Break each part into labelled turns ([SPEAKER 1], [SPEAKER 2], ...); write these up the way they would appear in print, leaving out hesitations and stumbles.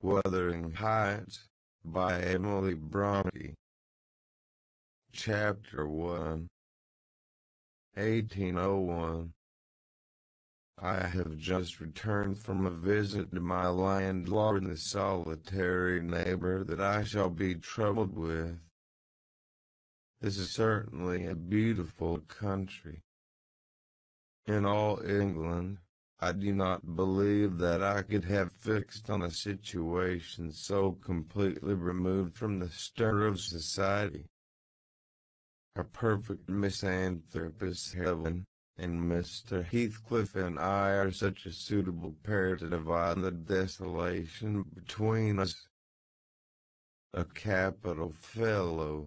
[SPEAKER 1] Wuthering Heights, by Emily Bronte. Chapter 1. 1801. I have just returned from a visit to my landlord and the solitary neighbor that I shall be troubled with. This is certainly a beautiful country. In all England, I do not believe that I could have fixed on a situation so completely removed from the stir of society. A perfect misanthropist heaven, and Mr. Heathcliff and I are such a suitable pair to divide the desolation between us. A capital fellow.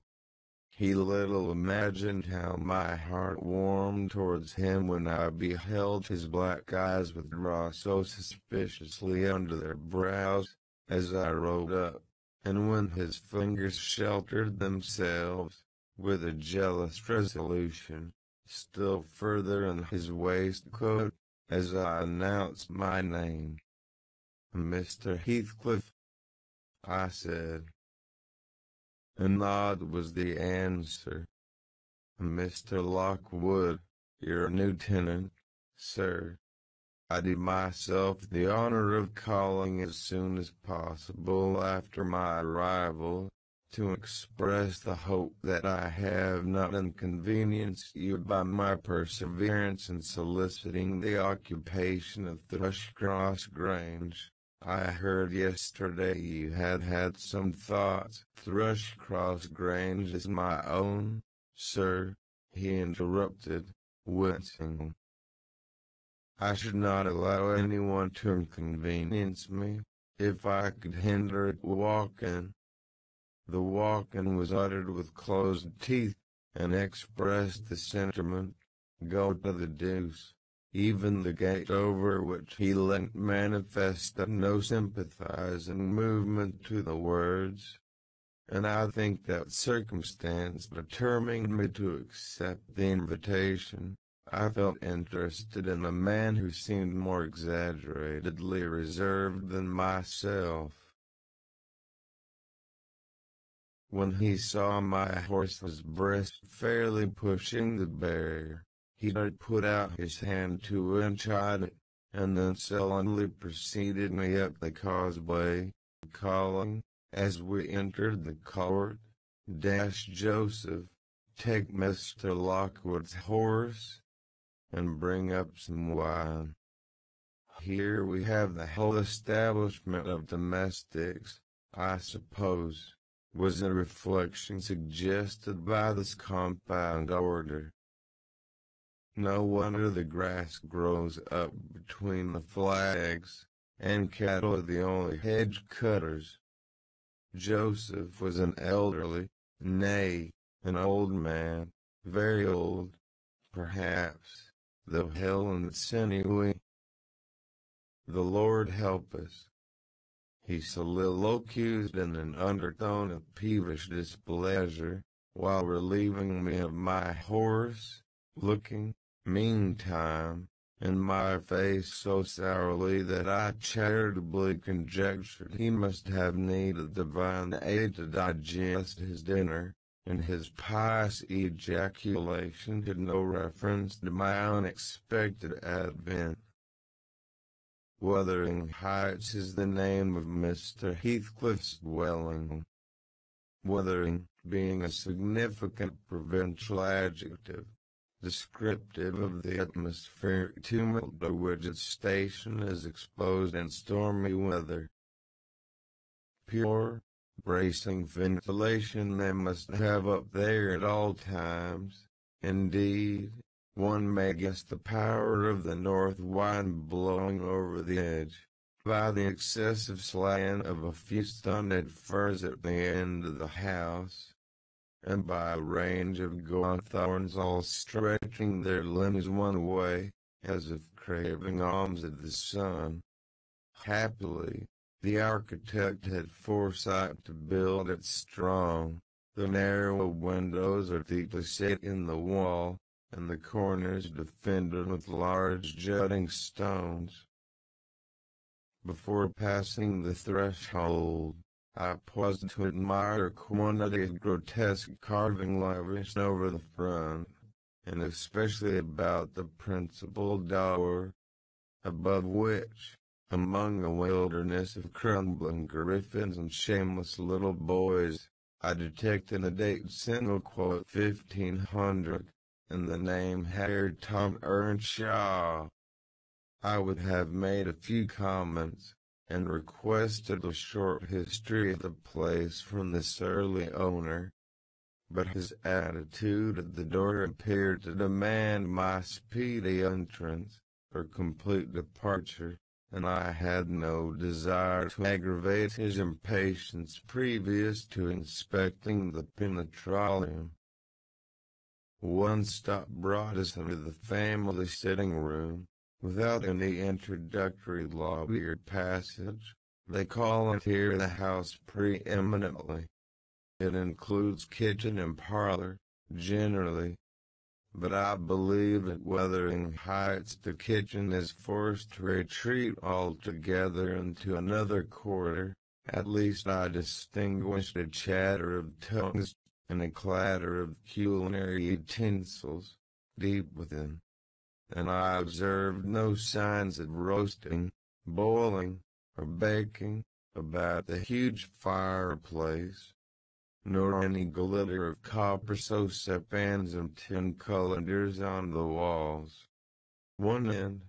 [SPEAKER 1] He little imagined how my heart warmed towards him when I beheld his black eyes withdraw so suspiciously under their brows, as I rode up, and when his fingers sheltered themselves, with a jealous resolution, still further in his waistcoat, as I announced my name. "Mr. Heathcliff," I said. A nod was the answer. "Mr. Lockwood, your new tenant, sir. I do myself the honor of calling as soon as possible after my arrival, to express the hope that I have not inconvenienced you by my perseverance in soliciting the occupation of Thrushcross Grange. I heard yesterday you had had some thoughts." "Thrushcross Grange is my own, sir," he interrupted, wincing. "I should not allow anyone to inconvenience me, if I could hinder it walking." The walking was uttered with closed teeth, and expressed the sentiment, "Go to the deuce." Even the gate over which he leant manifested no sympathizing movement to the words, and I think that circumstance determined me to accept the invitation. I felt interested in a man who seemed more exaggeratedly reserved than myself. When he saw my horse's breast fairly pushing the barrier, he put out his hand to untie it, and then sullenly preceded me up the causeway, calling, as we entered the court, "Joseph, take Mr. Lockwood's horse, and bring up some wine." Here we have the whole establishment of domestics, I suppose, was the reflection suggested by this compound order. No wonder the grass grows up between the flags, and cattle are the only hedge cutters. Joseph was an elderly, nay, an old man, very old, perhaps, though hale and sinewy. "The Lord help us," he soliloquized in an undertone of peevish displeasure, while relieving me of my horse, looking, meantime, in my face so sourly that I charitably conjectured he must have need of divine aid to digest his dinner, and his pious ejaculation had no reference to my unexpected advent. Wuthering Heights is the name of Mr. Heathcliff's dwelling. Wuthering being a significant provincial adjective, descriptive of the atmospheric tumult to which its station is exposed in stormy weather. Pure, bracing ventilation they must have up there at all times. Indeed, one may guess the power of the north wind blowing over the edge, by the excessive slant of a few stunted firs at the end of the house, and by a range of gawthorns all stretching their limbs one way, as if craving alms of the sun. Happily, the architect had foresight to build it strong. The narrow windows are deeply set in the wall, and the corners defended with large jutting stones. Before passing the threshold, I paused to admire a quantity of grotesque carving lavished over the front, and especially about the principal door, above which, among a wilderness of crumbling griffins and shameless little boys, I detected a date single quote 1500, and the name Herr Tom Earnshaw. I would have made a few comments, and requested a short history of the place from this early owner, but his attitude at the door appeared to demand my speedy entrance, or complete departure, and I had no desire to aggravate his impatience previous to inspecting the penetralium. One stop brought us into the family sitting room, without any introductory lobby or passage. They call it here the house preeminently. It includes kitchen and parlor, generally, but I believe at Wuthering Heights the kitchen is forced to retreat altogether into another quarter. At least I distinguished a chatter of tongues, and a clatter of culinary utensils, deep within, and I observed no signs of roasting, boiling, or baking about the huge fireplace, nor any glitter of copper saucepans and tin colanders on the walls. One end,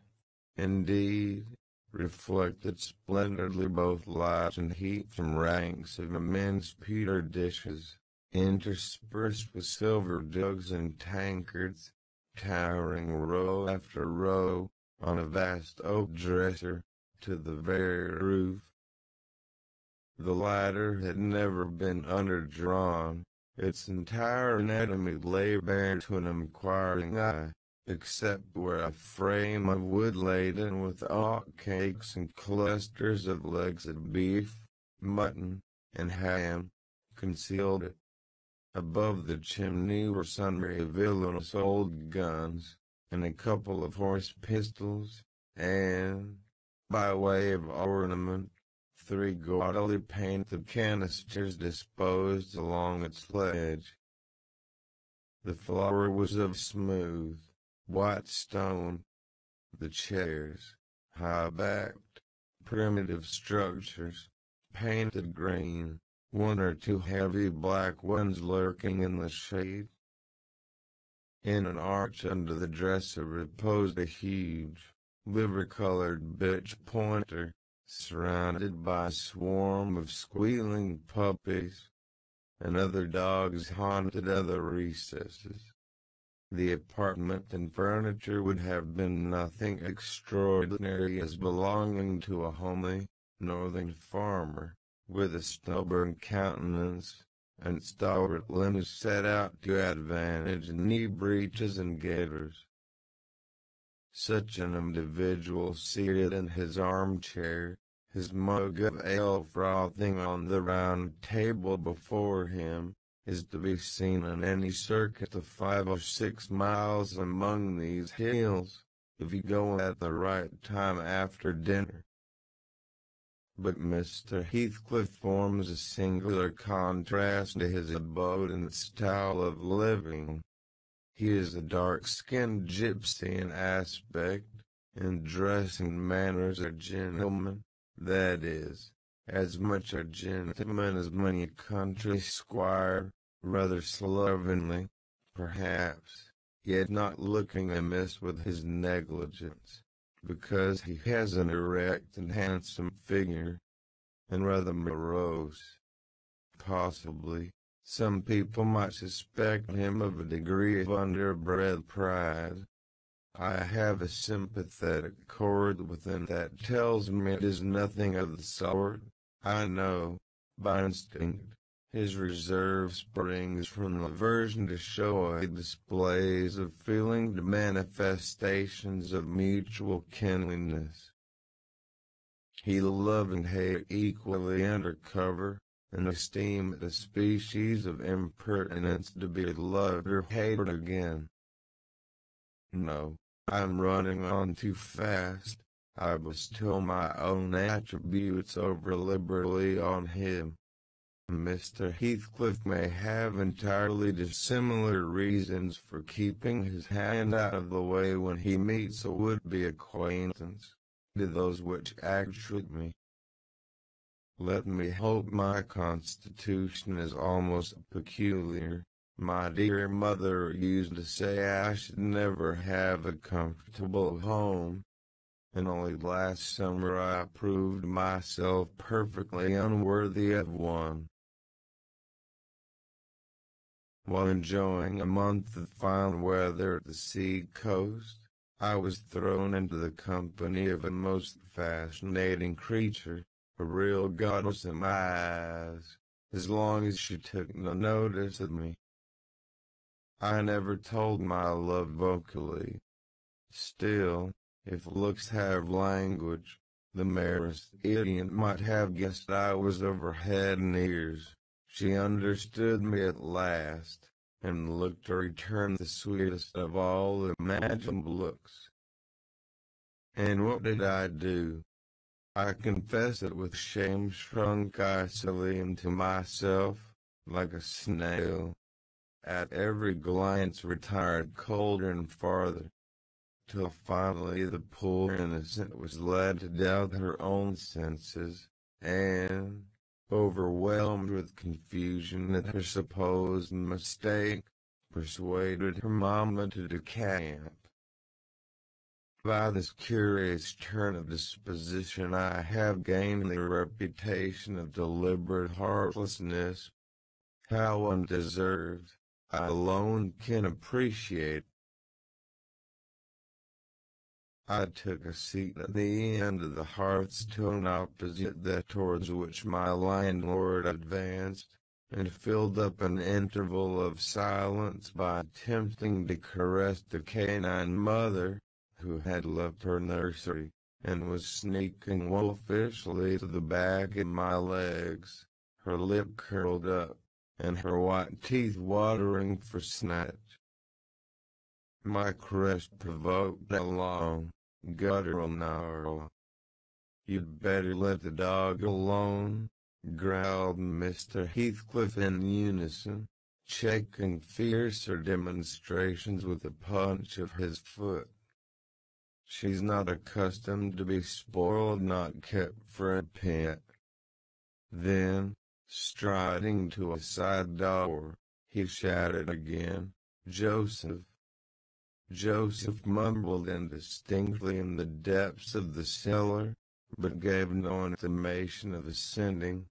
[SPEAKER 1] indeed, reflected splendidly both light and heat from ranks of immense pewter dishes, interspersed with silver jugs and tankards, towering row after row, on a vast oak dresser, to the very roof. The latter had never been underdrawn, its entire anatomy lay bare to an inquiring eye, except where a frame of wood laden with oat cakes and clusters of legs of beef, mutton, and ham, concealed it. Above the chimney were sundry villainous old guns, and a couple of horse pistols, and, by way of ornament, 3 gaudily painted canisters disposed along its ledge. The floor was of smooth, white stone. The chairs, high-backed, primitive structures, painted green, 1 or 2 heavy black ones lurking in the shade. In an arch under the dresser reposed a huge, liver-colored bitch pointer, surrounded by a swarm of squealing puppies, and other dogs haunted other recesses. The apartment and furniture would have been nothing extraordinary as belonging to a homely, northern farmer, with a stubborn countenance, and stalwart limbs set out to advantage in knee breeches and gaiters. Such an individual seated in his armchair, his mug of ale frothing on the round table before him, is to be seen in any circuit of 5 or 6 miles among these hills, if you go at the right time after dinner. But Mr. Heathcliff forms a singular contrast to his abode and style of living. He is a dark-skinned gypsy in aspect, in dress and manners a gentleman, that is, as much a gentleman as many a country squire, rather slovenly, perhaps, yet not looking amiss with his negligence, because he has an erect and handsome figure, and rather morose. Possibly, some people might suspect him of a degree of underbred pride. I have a sympathetic chord within that tells me it is nothing of the sort. I know, by instinct, his reserve springs from the aversion to showy displays of feeling to manifestations of mutual kindliness. He love and hate equally under cover, and esteem it a species of impertinence to be loved or hated again. No, I'm running on too fast. I bestow my own attributes over liberally on him. Mr. Heathcliff may have entirely dissimilar reasons for keeping his hand out of the way when he meets a would-be acquaintance, to those which actuate me. Let me hope my constitution is almost peculiar. My dear mother used to say I should never have a comfortable home, and only last summer I proved myself perfectly unworthy of one. While enjoying a month of fine weather at the sea coast, I was thrown into the company of a most fascinating creature, a real goddess in my eyes, as long as she took no notice of me. I never told my love vocally. Still, if looks have language, the merest idiot might have guessed I was over head and ears. She understood me at last, and looked to return the sweetest of all imaginable looks. And what did I do? I confess it with shame, shrunk icily into myself, like a snail. At every glance retired colder and farther, till finally the poor innocent was led to doubt her own senses, and, overwhelmed with confusion at her supposed mistake, persuaded her mamma to decamp. By this curious turn of disposition I have gained the reputation of deliberate heartlessness. How undeserved, I alone can appreciate. I took a seat at the end of the hearthstone opposite that towards which my landlord advanced, and filled up an interval of silence by attempting to caress the canine mother, who had left her nursery, and was sneaking wolfishly to the back of my legs, her lip curled up, and her white teeth watering for snatch. My caress provoked a long, guttural snarl. "You'd better let the dog alone," growled Mr. Heathcliff in unison, checking fiercer demonstrations with a punch of his foot. "She's not accustomed to be spoiled, not kept for a pet." Then, striding to a side door, he shouted again, "Joseph!" Joseph mumbled indistinctly in the depths of the cellar, but gave no intimation of ascending.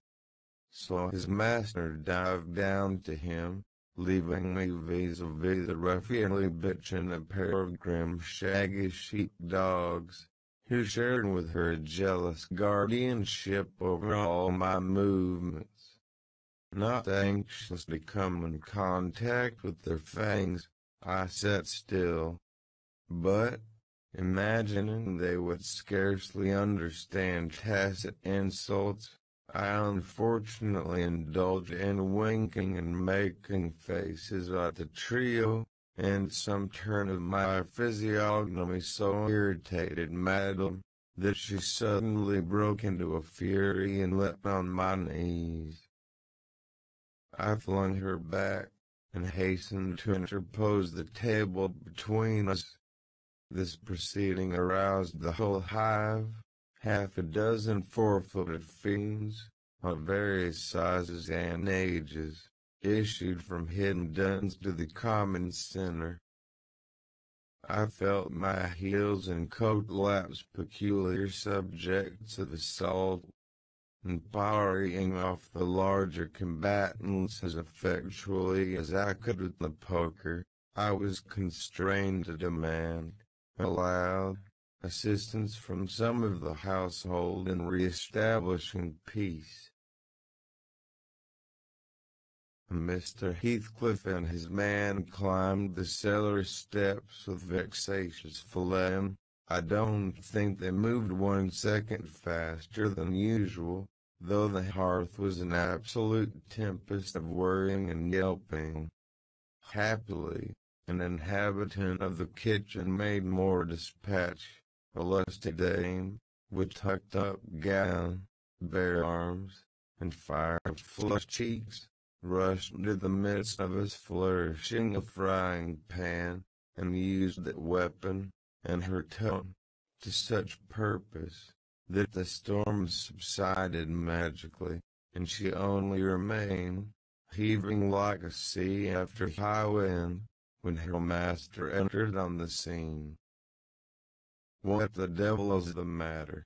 [SPEAKER 1] So his master dived down to him, leaving me vis-a-vis the ruffianly bitch and a pair of grim shaggy sheep-dogs, who shared with her a jealous guardianship over all my movements. Not anxious to come in contact with their fangs, I sat still, but, imagining they would scarcely understand tacit insults, I unfortunately indulged in winking and making faces at the trio, and some turn of my physiognomy so irritated Madame, that she suddenly broke into a fury and leapt on my knees. I flung her back, and hastened to interpose the table between us. This proceeding aroused the whole hive. Half a dozen four-footed fiends, of various sizes and ages, issued from hidden dens to the common center. I felt my heels and coat laps peculiar subjects of assault, and parrying off the larger combatants as effectually as I could with the poker, I was constrained to demand, aloud, assistance from some of the household in re-establishing peace. Mr. Heathcliff and his man climbed the cellar steps with vexatious phlegm. I don't think they moved 1 second faster than usual, though the hearth was an absolute tempest of whirring and yelping. Happily, an inhabitant of the kitchen made more dispatch, a lusty dame, with tucked-up gown, bare arms, and fire-flushed cheeks, rushed into the midst of us flourishing a frying pan, and used that weapon, and her tongue, to such purpose, that the storm subsided magically, and she only remained, heaving like a sea after high wind, when her master entered on the scene. "What the devil is the matter?"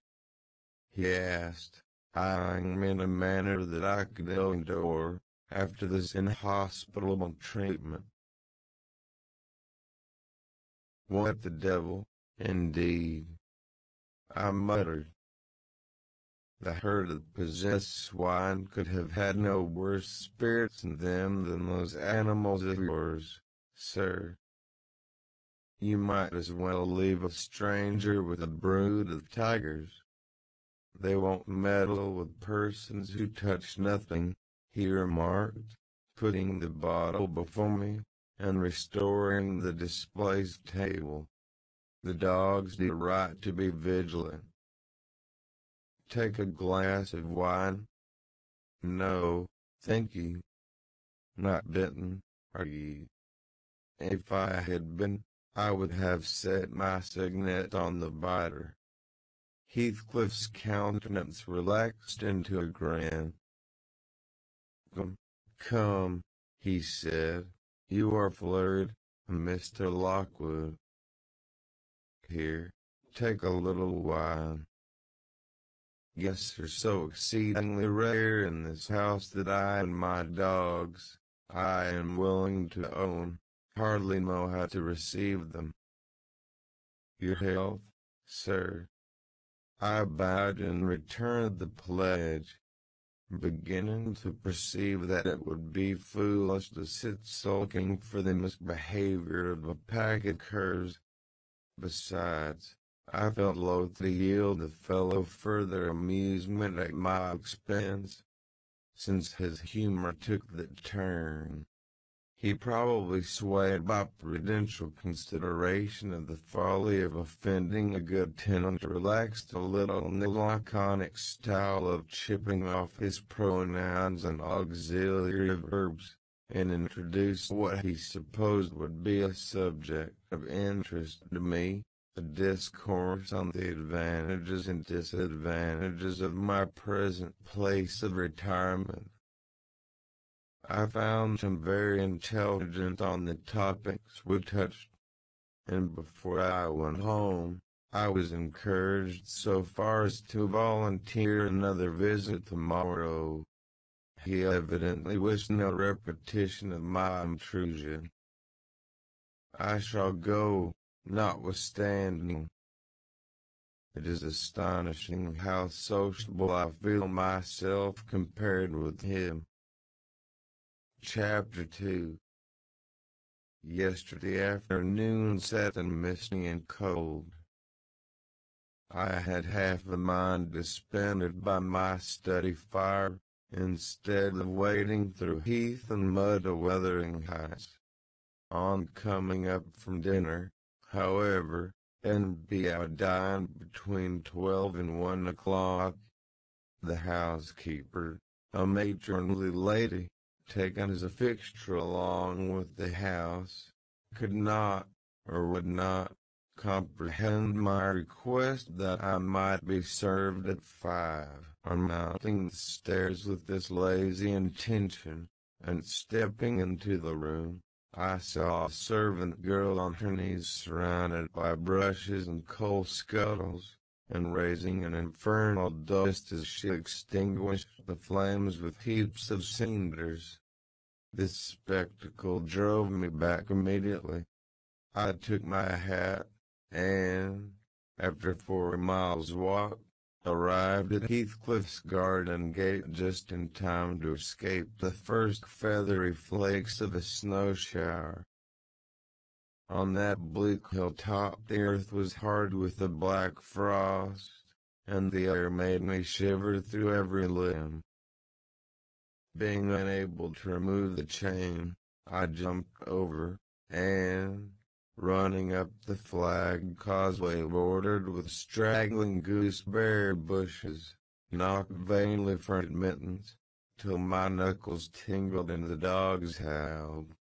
[SPEAKER 1] he asked, eyeing me in a manner that I could ill endure, after this inhospitable treatment. "What the devil, indeed?" I muttered. The herd of possessed swine could have had no worse spirits in them than those animals of yours, sir. You might as well leave a stranger with a brood of tigers. They won't meddle with persons who touch nothing, he remarked, putting the bottle before me, and restoring the displaced table. The dogs do right to be vigilant. Take a glass of wine? No, thank you. Not bitten, are ye? If I had been, I would have set my signet on the biter. Heathcliff's countenance relaxed into a grin. Come, he said, you are flurried, Mr. Lockwood. Here, take a little wine. Guests are so exceedingly rare in this house that I and my dogs, I am willing to own, hardly know how to receive them. Your health, sir. I bowed and returned the pledge, beginning to perceive that it would be foolish to sit sulking for the misbehavior of a pack of curs. Besides, I felt loath to yield the fellow further amusement at my expense, since his humor took that turn. He probably swayed by prudential consideration of the folly of offending a good tenant, relaxed a little in the laconic style of chipping off his pronouns and auxiliary verbs, and introduced what he supposed would be a subject of interest to me, a discourse on the advantages and disadvantages of my present place of retirement. I found him very intelligent on the topics we touched, and before I went home, I was encouraged so far as to volunteer another visit tomorrow. He evidently wished no repetition of my intrusion. I shall go, notwithstanding. It is astonishing how sociable I feel myself compared with him. Chapter 2. Yesterday afternoon sat and misty and cold. I had half a mind to spend it by my study fire, instead of wading through heath and mud to Wuthering Heights. On coming up from dinner, however, N.B. I dined between 12 and 1 o'clock. The housekeeper, a matronly lady, taken as a fixture along with the house, could not, or would not, comprehend my request that I might be served at 5. On mounting the stairs with this lazy intention, and stepping into the room, I saw a servant girl on her knees surrounded by brushes and coal scuttles, and raising an infernal dust as she extinguished the flames with heaps of cinders. This spectacle drove me back immediately. I took my hat, and, after 4 miles' walk, arrived at Heathcliff's garden gate just in time to escape the first feathery flakes of a snow shower. On that bleak hilltop the earth was hard with the black frost, and the air made me shiver through every limb. Being unable to remove the chain, I jumped over, and, running up the flagged causeway bordered with straggling gooseberry bushes, knocked vainly for admittance, till my knuckles tingled and the dogs howled.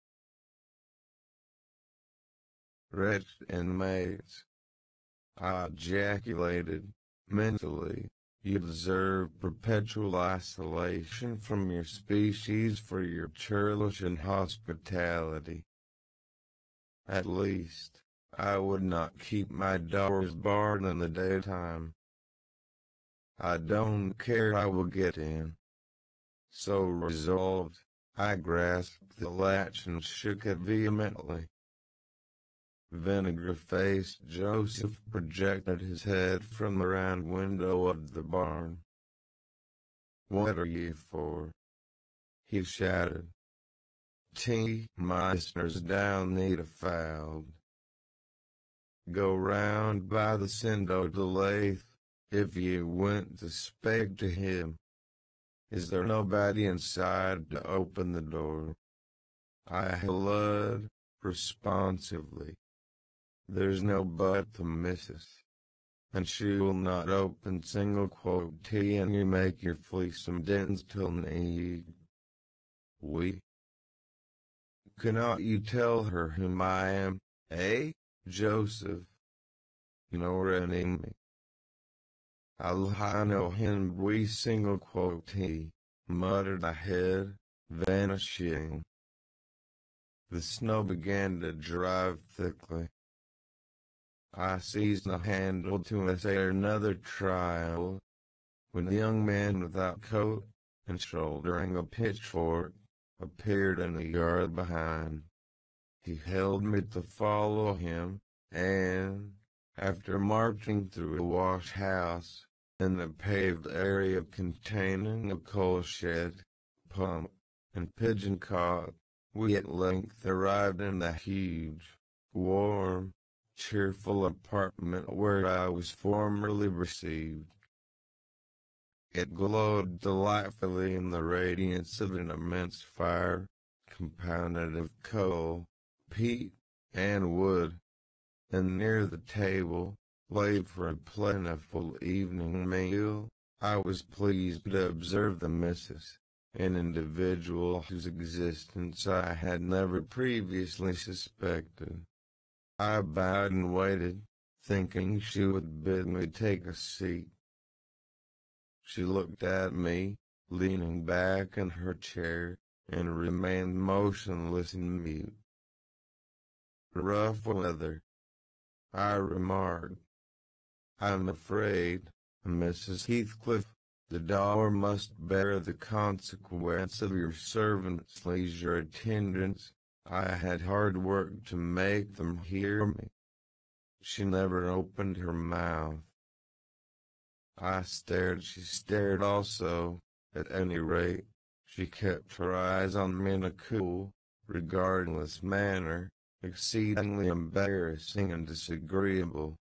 [SPEAKER 1] Wretched inmates, I ejaculated, mentally, you deserve perpetual isolation from your species for your churlish inhospitality. At least, I would not keep my doors barred in the daytime. I don't care, I will get in. So resolved, I grasped the latch and shook it vehemently. Vinegar-faced Joseph projected his head from the round window of the barn. "What are you for?" he shouted. "Tea, meisters down need a fowl. Go round by the Sindo de Lath, if ye went to speak to him. Is there nobody inside to open the door?" I hallooed, responsively. "There's no but the missus, and she will not open single quote tea, and you make your fleecem dens till need. We. Cannot you tell her whom I am, eh, Joseph? Nor enemy. I'll know him we single quote tea," muttered the head, vanishing. The snow began to drive thickly. I seized the handle to essay another trial, when the young man without coat, and shouldering a pitchfork, appeared in the yard behind. He held me to follow him, and, after marching through a wash house, and the paved area containing a coal shed, pump, and pigeon cote, we at length arrived in the huge, warm, cheerful apartment where I was formerly received. It glowed delightfully in the radiance of an immense fire, compounded of coal, peat, and wood, and near the table, laid for a plentiful evening meal, I was pleased to observe the missus, an individual whose existence I had never previously suspected. I bowed and waited, thinking she would bid me take a seat. She looked at me, leaning back in her chair, and remained motionless and mute. "Rough weather," I remarked. "I'm afraid, Mrs. Heathcliff, the door must bear the consequence of your servant's leisure attendance. I had hard work to make them hear me." She never opened her mouth. I stared, she stared also. At any rate, she kept her eyes on me in a cool, regardless manner, exceedingly embarrassing and disagreeable.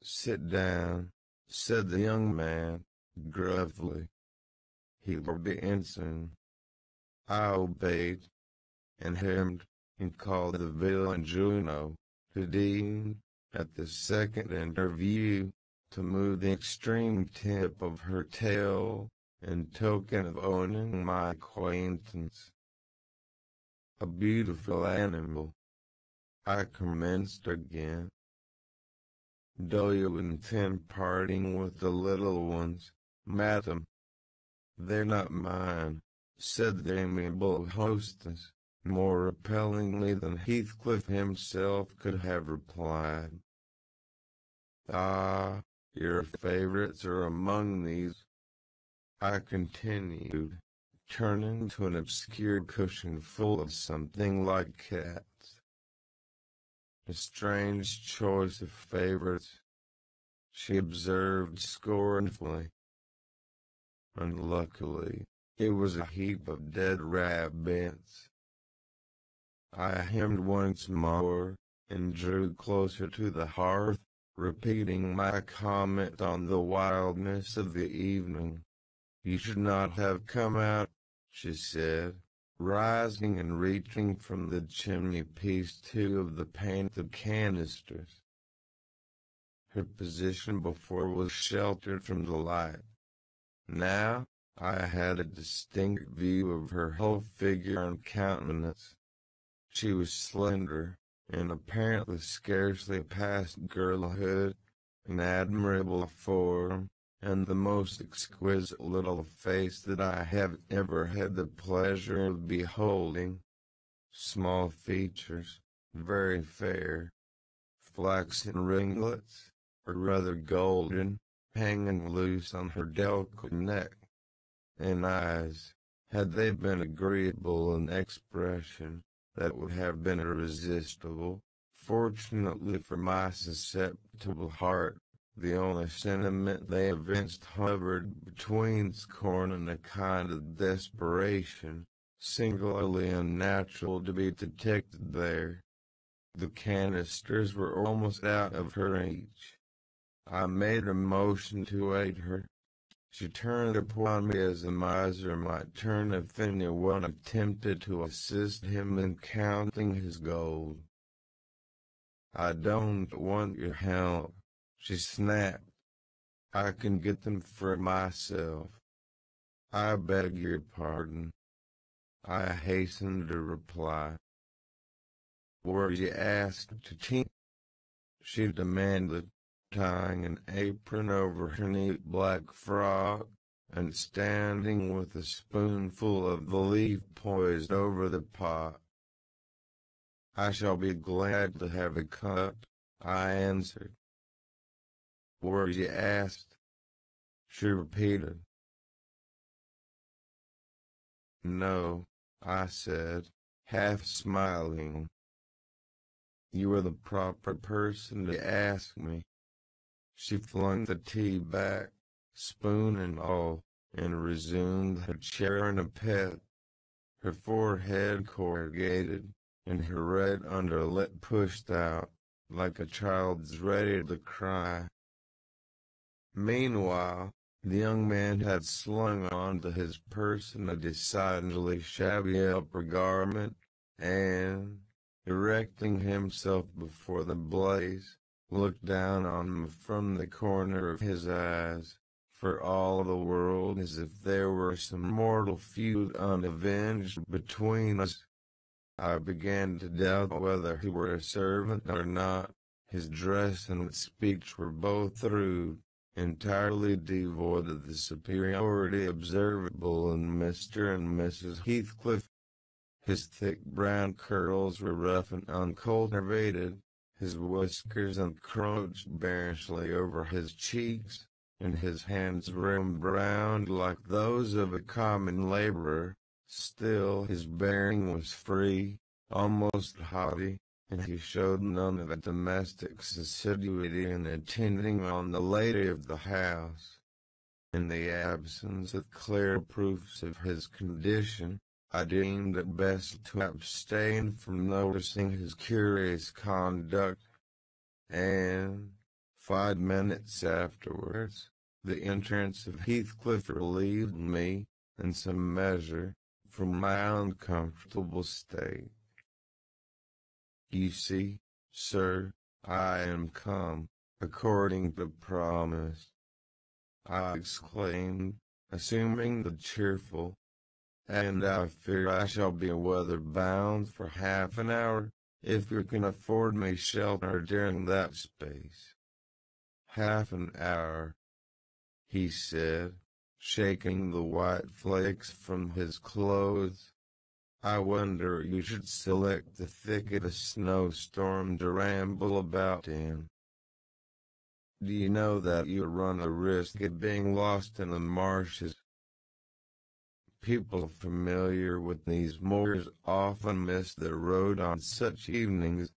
[SPEAKER 1] "Sit down," said the young man, gruffly. He will be in soon. I obeyed, and hemmed, and called the villain Juno, who deigned, at the second interview, to move the extreme tip of her tail, in token of owning my acquaintance. "A beautiful animal," I commenced again. "Do you intend parting with the little ones, madam?" "They're not mine," said the amiable hostess, more repellingly than Heathcliff himself could have replied. "Ah, your favorites are among these," I continued, turning to an obscure cushion full of something like cats. "A strange choice of favorites," she observed scornfully. "Unluckily, it was a heap of dead rabbits." I hemmed once more, and drew closer to the hearth, repeating my comment on the wildness of the evening. "You should not have come out," she said, rising and reaching from the chimney-piece two of the painted canisters. Her position before was sheltered from the light. Now, I had a distinct view of her whole figure and countenance. She was slender, and apparently scarcely past girlhood, an admirable form, and the most exquisite little face that I have ever had the pleasure of beholding. Small features, very fair, flaxen ringlets, or rather golden, hanging loose on her delicate neck, and eyes, had they been agreeable in expression, that would have been irresistible. Fortunately for my susceptible heart, the only sentiment they evinced hovered between scorn and a kind of desperation, singularly unnatural to be detected there. The canisters were almost out of her reach. I made a motion to aid her. She turned upon me as a miser might turn if anyone attempted to assist him in counting his gold. "I don't want your help," she snapped. "I can get them for myself." "I beg your pardon," I hastened to reply. "Were you asked to tea?" she demanded, tying an apron over her neat black frock, and standing with a spoonful of the leaf poised over the pot. "I shall be glad to have a cup," I answered. "Were you asked?" she repeated. "No," I said, half smiling. "You are the proper person to ask me." She flung the tea back, spoon and all, and resumed her chair in a pet, her forehead corrugated, and her red underlip pushed out, like a child's ready to cry. Meanwhile, the young man had slung onto his person a decidedly shabby upper garment, and, erecting himself before the blaze, looked down on me from the corner of his eyes, for all the world as if there were some mortal feud unavenged between us. I began to doubt whether he were a servant or not. His dress and speech were both rude, entirely devoid of the superiority observable in Mr. and Mrs. Heathcliff. His thick brown curls were rough and uncultivated, his whiskers encroached bearishly over his cheeks, and his hands roamed round like those of a common laborer. Still his bearing was free, almost haughty, and he showed none of a domestic's assiduity in attending on the lady of the house. In the absence of clear proofs of his condition, I deemed it best to abstain from noticing his curious conduct, and, 5 minutes afterwards, the entrance of Heathcliff relieved me, in some measure, from my uncomfortable state. "You see, sir, I am come, according to promise," I exclaimed, assuming the cheerful, "and I fear I shall be weather bound for half an hour, if you can afford me shelter during that space." "Half an hour," he said, shaking the white flakes from his clothes. "I wonder you should select the thick of a snowstorm to ramble about in. Do you know that you run a risk of being lost in the marshes? People familiar with these moors often miss their road on such evenings,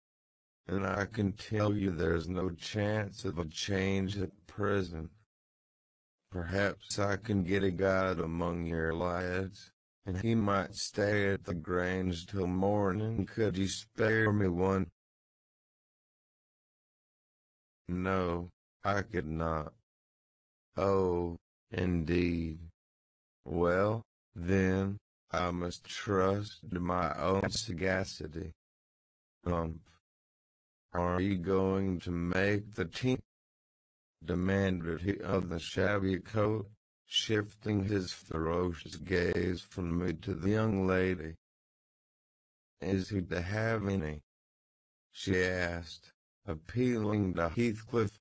[SPEAKER 1] and I can tell you there's no chance of a change at present. Perhaps I can get a guide among your lads, and he might stay at the Grange till morning. Could you spare me one?" "No, I could not." "Oh, indeed. Well, then, I must trust to my own sagacity. Are you going to make the team? Demanded he of the shabby coat, shifting his ferocious gaze from me to the young lady. Is he to have any? She asked, appealing to Heathcliff.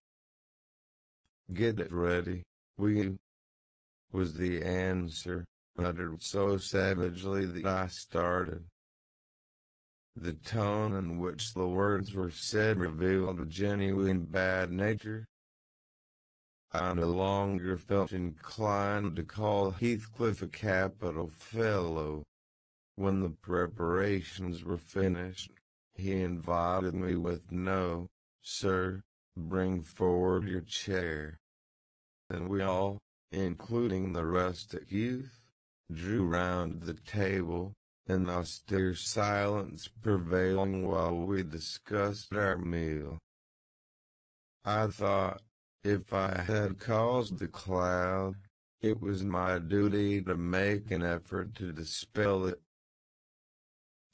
[SPEAKER 1] Get it ready, will you? Was the answer, uttered so savagely that I started. The tone in which the words were said revealed a genuine bad nature. I no longer felt inclined to call Heathcliff a capital fellow. When the preparations were finished, he invited me with "No, sir, bring forward your chair." And we all, including the rustic youth, drew round the table, an austere silence prevailing while we discussed our meal. I thought, if I had caused the cloud, it was my duty to make an effort to dispel it.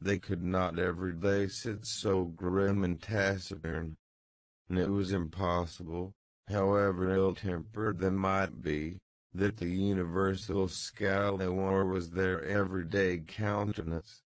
[SPEAKER 1] They could not every day sit so grim and taciturn, and it was impossible, however ill-tempered they might be, that the universal scowl and war was their everyday countenance.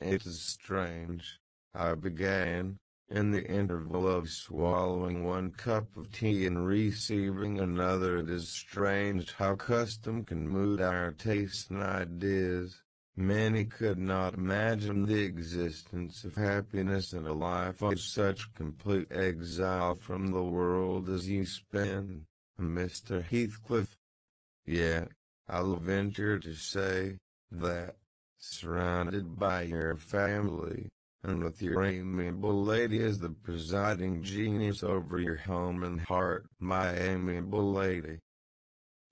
[SPEAKER 1] It is strange, I began, in the interval of swallowing one cup of tea and receiving another. It is strange how custom can mould our tastes and ideas. Many could not imagine the existence of happiness in a life of such complete exile from the world as you spend, Mr. Heathcliff. Yet, I'll venture to say, that, surrounded by your family, and with your amiable lady as the presiding genius over your home and heart, my amiable lady,"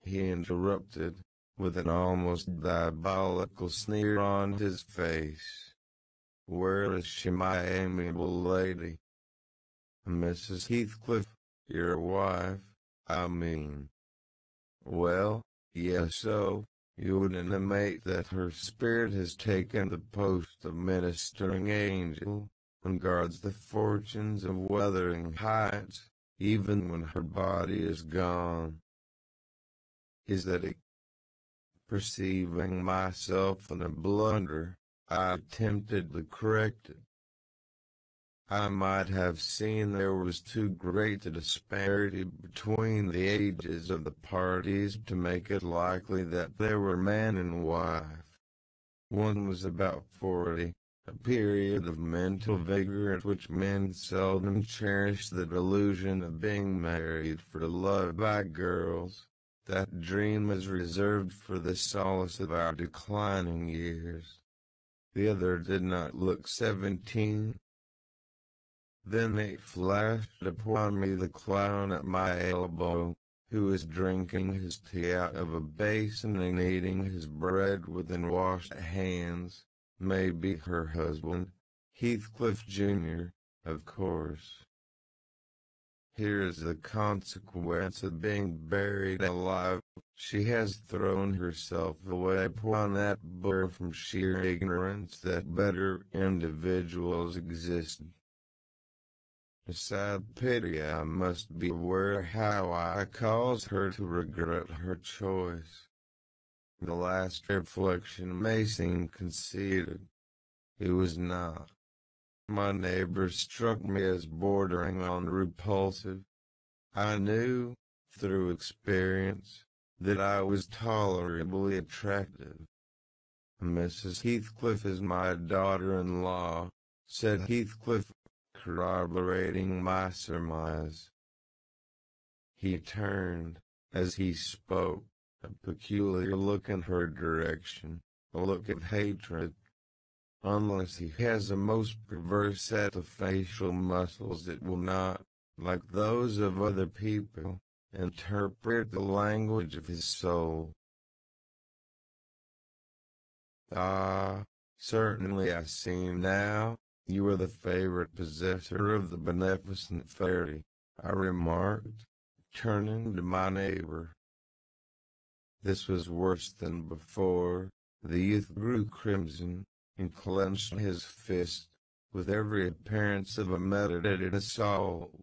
[SPEAKER 1] he interrupted, with an almost diabolical sneer on his face. "Where is she, my amiable lady?" "Mrs. Heathcliff, your wife, I mean." "Well, yes, so you would intimate that her spirit has taken the post of ministering angel, and guards the fortunes of Wuthering Heights, even when her body is gone. Is that it?" Perceiving myself in a blunder, I attempted to correct it. I might have seen there was too great a disparity between the ages of the parties to make it likely that they were man and wife. One was about 40, a period of mental vigor at which men seldom cherish the delusion of being married for love by girls. That dream is reserved for the solace of our declining years. The other did not look 17. Then it flashed upon me the clown at my elbow, who is drinking his tea out of a basin and eating his bread with unwashed hands, may be her husband, Heathcliff Jr., of course. Here is the consequence of being buried alive. She has thrown herself away upon that boor from sheer ignorance that better individuals exist. A sad pity. I must be aware how I cause her to regret her choice. The last reflection may seem conceited. It was not. My neighbor struck me as bordering on repulsive. I knew, through experience, that I was tolerably attractive. "Mrs. Heathcliff is my daughter-in-law," said Heathcliff, corroborating my surmise. He turned, as he spoke, a peculiar look in her direction, a look of hatred. Unless he has a most perverse set of facial muscles, it will not, like those of other people, interpret the language of his soul. "Ah, certainly I see now. You are the favorite possessor of the beneficent fairy," I remarked, turning to my neighbor. This was worse than before. The youth grew crimson, and clenched his fist, with every appearance of a meditated assault.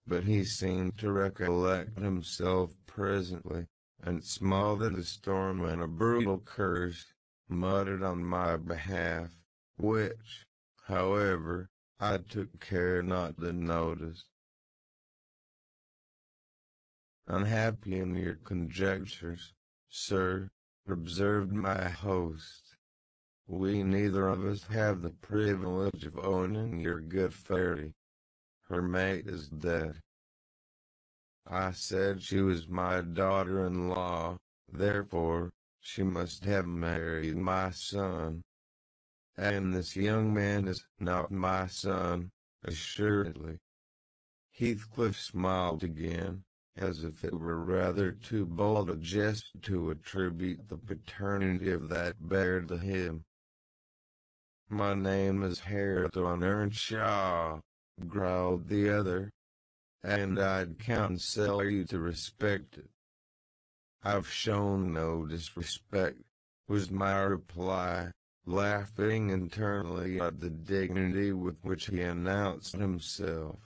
[SPEAKER 1] But he seemed to recollect himself presently, and smiled at the storm and a brutal curse, muttered on my behalf, which, however, I took care not to notice. "Unhappy in your conjectures, sir," observed my host. "We neither of us have the privilege of owning your good fairy. Her mate is dead." I said she was my daughter-in-law, therefore, she must have married my son. "And this young man is not my son, assuredly." Heathcliff smiled again, as if it were rather too bold a jest to attribute the paternity of that baird to him. "My name is Hareton Earnshaw," growled the other, "and I'd counsel you to respect it." "I've shown no disrespect," was my reply, laughing internally at the dignity with which he announced himself.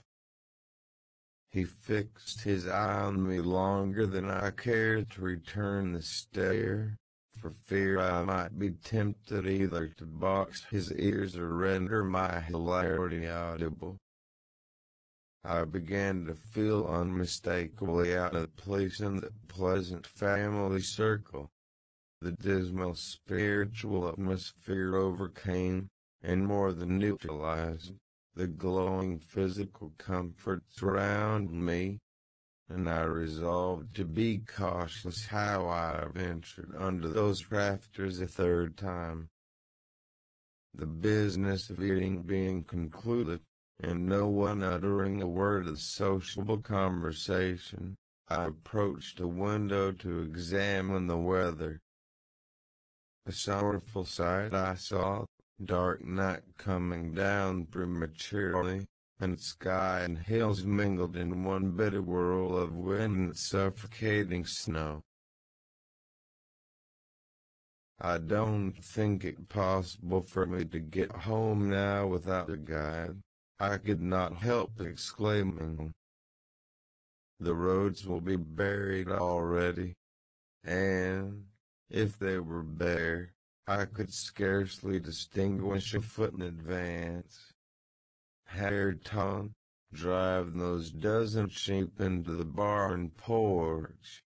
[SPEAKER 1] He fixed his eye on me longer than I cared to return the stare, for fear I might be tempted either to box his ears or render my hilarity audible. I began to feel unmistakably out of place in that pleasant family circle. The dismal spiritual atmosphere overcame, and more than neutralized, the glowing physical comforts around me, and I resolved to be cautious how I ventured under those rafters a third time. The business of eating being concluded, and no one uttering a word of sociable conversation, I approached a window to examine the weather. A sorrowful sight I saw, dark night coming down prematurely, and sky and hills mingled in one bitter whirl of wind and suffocating snow. "I don't think it possible for me to get home now without a guide," I could not help exclaiming. "The roads will be buried already, and, if they were bare, I could scarcely distinguish a foot in advance. Hareton, drive those dozen sheep into the barn porch.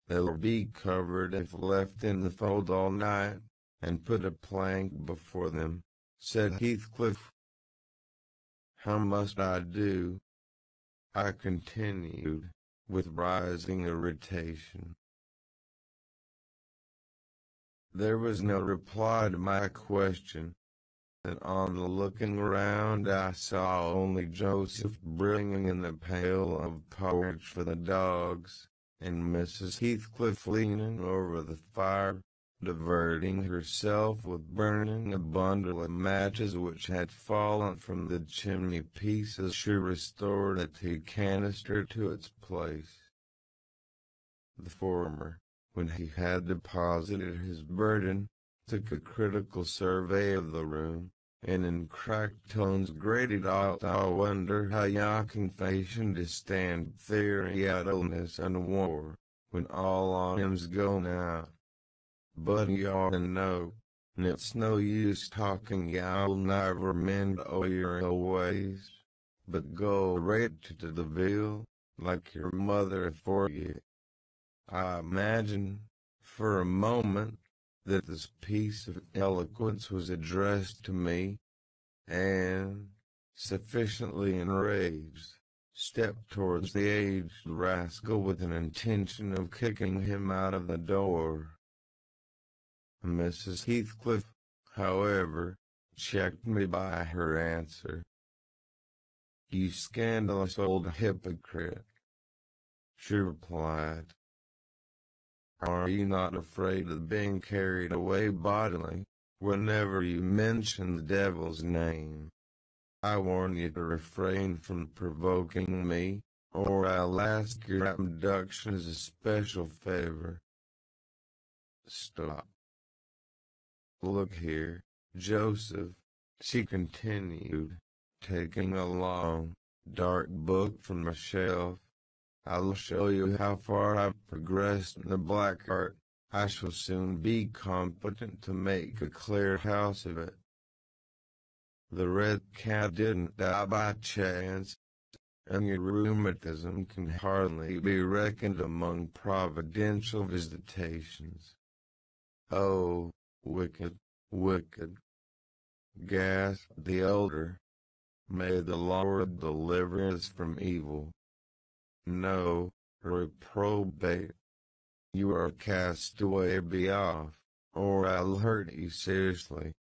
[SPEAKER 1] They'll be covered if left in the fold all night, and put a plank before them," said Heathcliff. "How must I do?" I continued, with rising irritation. There was no reply to my question, and on the looking round I saw only Joseph bringing in the pail of porridge for the dogs, and Mrs. Heathcliff leaning over the fire, diverting herself with burning a bundle of matches which had fallen from the chimney-piece as she restored a tea canister to its place. The former, when he had deposited his burden, took a critical survey of the room, and in cracked tones grated out, "I wonder how y'all can fashion to stand theory idleness and war, when all on 'em's going out. But you ought to know, and it's no use talking, y'all never mend all your ill ways, but go right to the Ville, like your mother afore you." I imagined, for a moment, that this piece of eloquence was addressed to me, and, sufficiently enraged, stepped towards the aged rascal with an intention of kicking him out of the door. Mrs. Heathcliff, however, checked me by her answer. "You scandalous old hypocrite," she replied. "Are you not afraid of being carried away bodily, whenever you mention the devil's name? I warn you to refrain from provoking me, or I'll ask your abduction as a special favor. Stop. Look here, Joseph, she continued, taking a long, dark book from the shelf. I'll show you how far I've progressed in the black art. I shall soon be competent to make a clear house of it. The red cat didn't die by chance, and your rheumatism can hardly be reckoned among providential visitations. Oh, wicked, wicked, gasped the elder. May the Lord deliver us from evil. No, reprobate. You are a castaway, be off, or I'll hurt you seriously.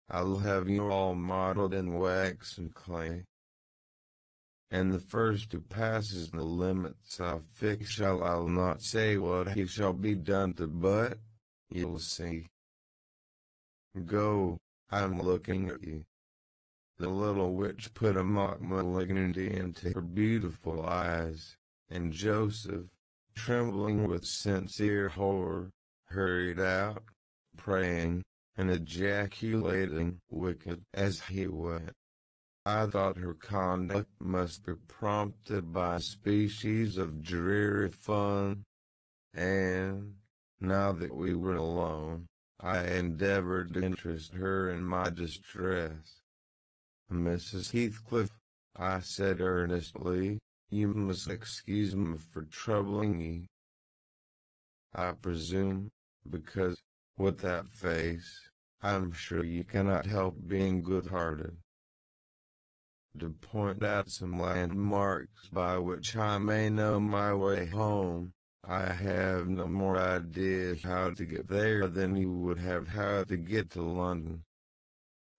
[SPEAKER 1] I'll have you all modeled in wax and clay, and the first who passes the limits I'll fix I'll not say what he shall be done to, but you'll see. Go, I'm looking at you. The little witch put a mock malignity into her beautiful eyes, and Joseph, trembling with sincere horror, hurried out, praying and ejaculating wicked as he went. I thought her conduct must be prompted by a species of dreary fun, and, now that we were alone, I endeavored to interest her in my distress. Mrs. Heathcliff, I said earnestly, you must excuse me for troubling ye. I presume, because, with that face, I'm sure you cannot help being good-hearted. To point out some landmarks by which I may know my way home, I have no more idea how to get there than you would have how to get to London.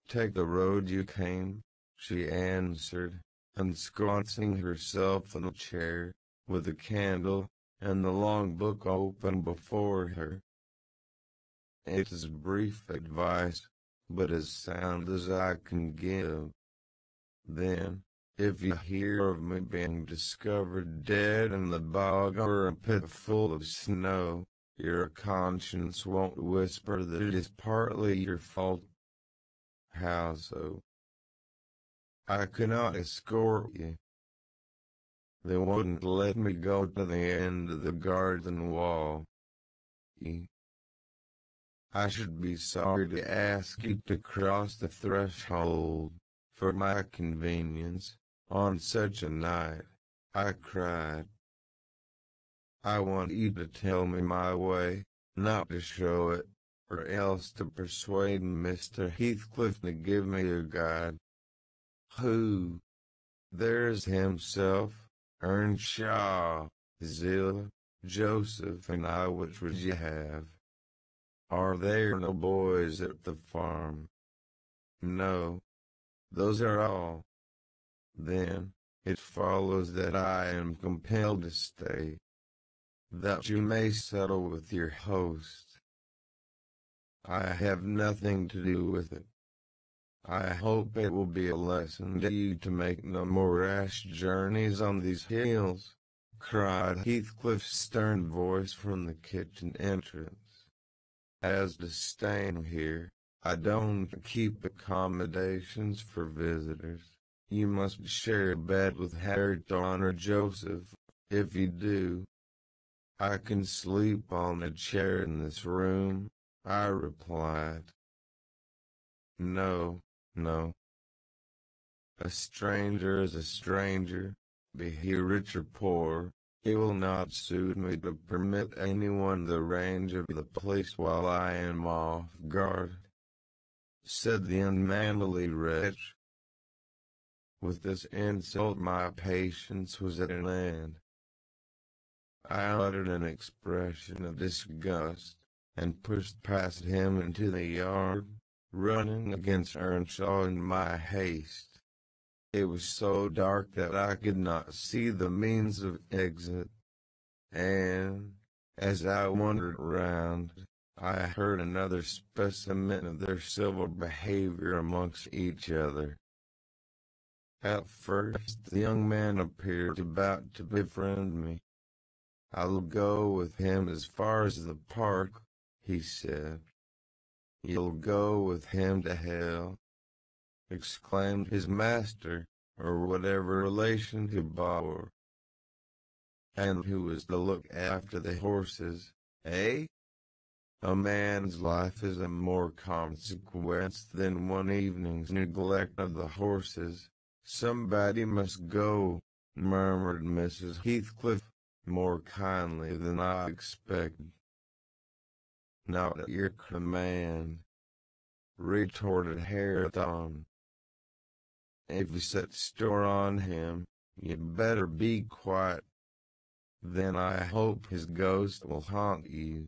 [SPEAKER 1] Take the road you came, she answered, ensconcing herself in a chair, with a candle, and the long book open before her. It is brief advice, but as sound as I can give. Then, if you hear of me being discovered dead in the bog or a pit full of snow, your conscience won't whisper that it is partly your fault. How so? I could not escort you. They wouldn't let me go to the end of the garden wall. I should be sorry to ask you to cross the threshold, for my convenience, on such a night, I cried. I want you to tell me my way, not to show it, or else to persuade Mr. Heathcliff to give me a guide. Who? There's himself, Earnshaw, Zillah, Joseph, and I. Which would you have? Are there no boys at the farm? No. Those are all. Then, it follows that I am compelled to stay, that you may settle with your host. I have nothing to do with it. I hope it will be a lesson to you to make no more rash journeys on these hills, cried Heathcliff's stern voice from the kitchen entrance. As to staying here, I don't keep accommodations for visitors. You must share a bed with Hareton or Joseph. If you do, I can sleep on a chair in this room, I replied. No, no. A stranger is a stranger, be he rich or poor. It will not suit me to permit anyone the range of the place while I am off guard, said the unmanly wretch. With this insult my patience was at an end. I uttered an expression of disgust, and pushed past him into the yard, running against Earnshaw in my haste. It was so dark that I could not see the means of exit, and, as I wandered round, I heard another specimen of their civil behavior amongst each other. At first the young man appeared about to befriend me. "I'll go with him as far as the park," he said. "You'll go with him to hell," exclaimed his master, or whatever relation he bore. "And who was to look after the horses, eh? A man's life is of more consequence than one evening's neglect of the horses. Somebody must go," murmured Mrs. Heathcliff, more kindly than I expected. "Not at your command," retorted Hareton. "If you set store on him, you'd better be quiet. Then I hope his ghost will haunt you.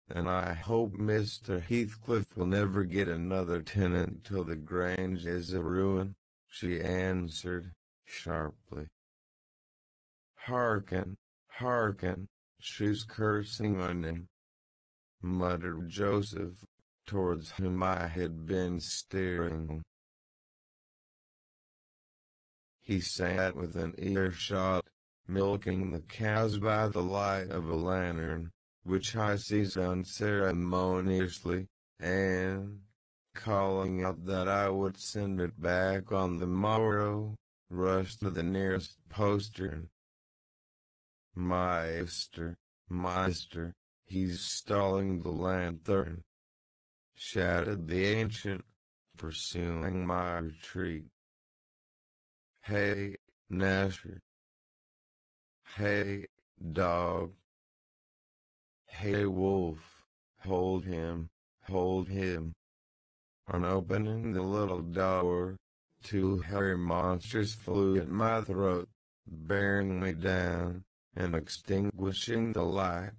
[SPEAKER 1] And I hope Mr. Heathcliff will never get another tenant till the Grange is a ruin," she answered, sharply. "Hearken, hearken, she's cursing on him," muttered Joseph, towards whom I had been steering. He sat within earshot, milking the cows by the light of a lantern, which I seized unceremoniously, and, calling out that I would send it back on the morrow, rushed to the nearest postern. Meister, he's stalling the lantern," shouted the ancient, pursuing my retreat. "Hey, Nasher! Hey, dog! Hey, wolf! Hold him, hold him!" On opening the little door, two hairy monsters flew at my throat, bearing me down, and extinguishing the light,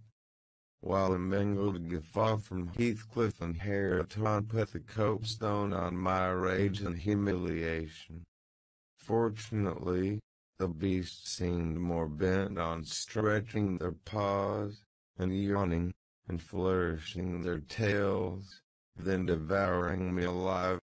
[SPEAKER 1] while a mingled guffaw from Heathcliff and Hareton put the copestone on my rage and humiliation. Fortunately, the beasts seemed more bent on stretching their paws, and yawning, and flourishing their tails, than devouring me alive.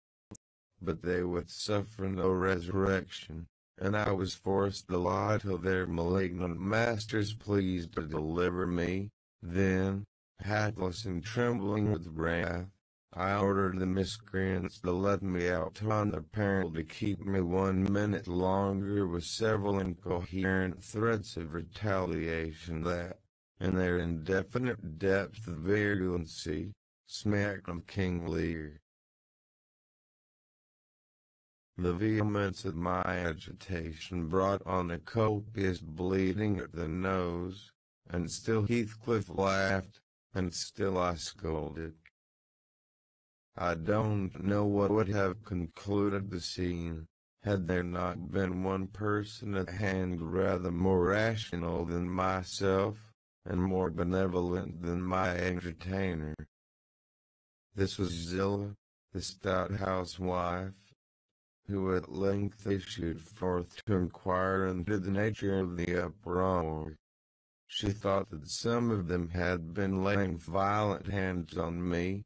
[SPEAKER 1] But they would suffer no resurrection, and I was forced to lie till their malignant masters pleased to deliver me. Then, hatless and trembling with wrath, I ordered the miscreants to let me out on their peril to keep me 1 minute longer, with several incoherent threats of retaliation that, in their indefinite depth of virulency, smacked of King Lear. The vehemence of my agitation brought on a copious bleeding at the nose, and still Heathcliff laughed, and still I scolded. I don't know what would have concluded the scene, had there not been one person at hand rather more rational than myself, and more benevolent than my entertainer. This was Zillah, the stout housewife, who at length issued forth to inquire into the nature of the uproar. She thought that some of them had been laying violent hands on me,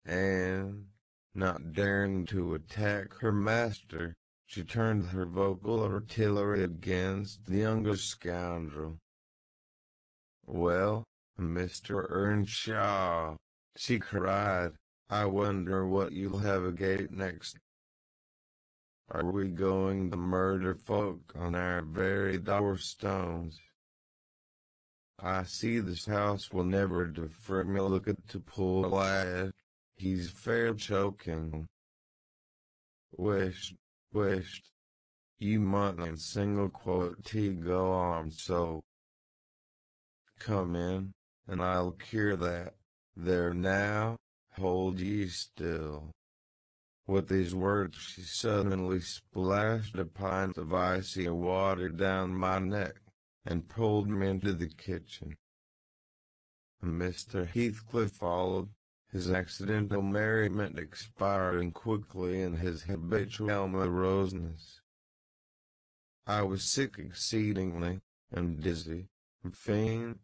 [SPEAKER 1] and, not daring to attack her master, she turned her vocal artillery against the younger scoundrel. "Well, Mr. Earnshaw," she cried, "I wonder what you'll have again next. Are we going to murder folk on our very doorstones? I see this house will never do for me. Look at the poor lad, he's fair choking. Wisht, you mustn't single quote T go on so. Come in, and I'll cure that. There now, hold ye still." With these words she suddenly splashed a pint of icy water down my neck, and pulled me into the kitchen. Mr. Heathcliff followed, his accidental merriment expiring quickly in his habitual moroseness. I was sick exceedingly, and dizzy, and faint,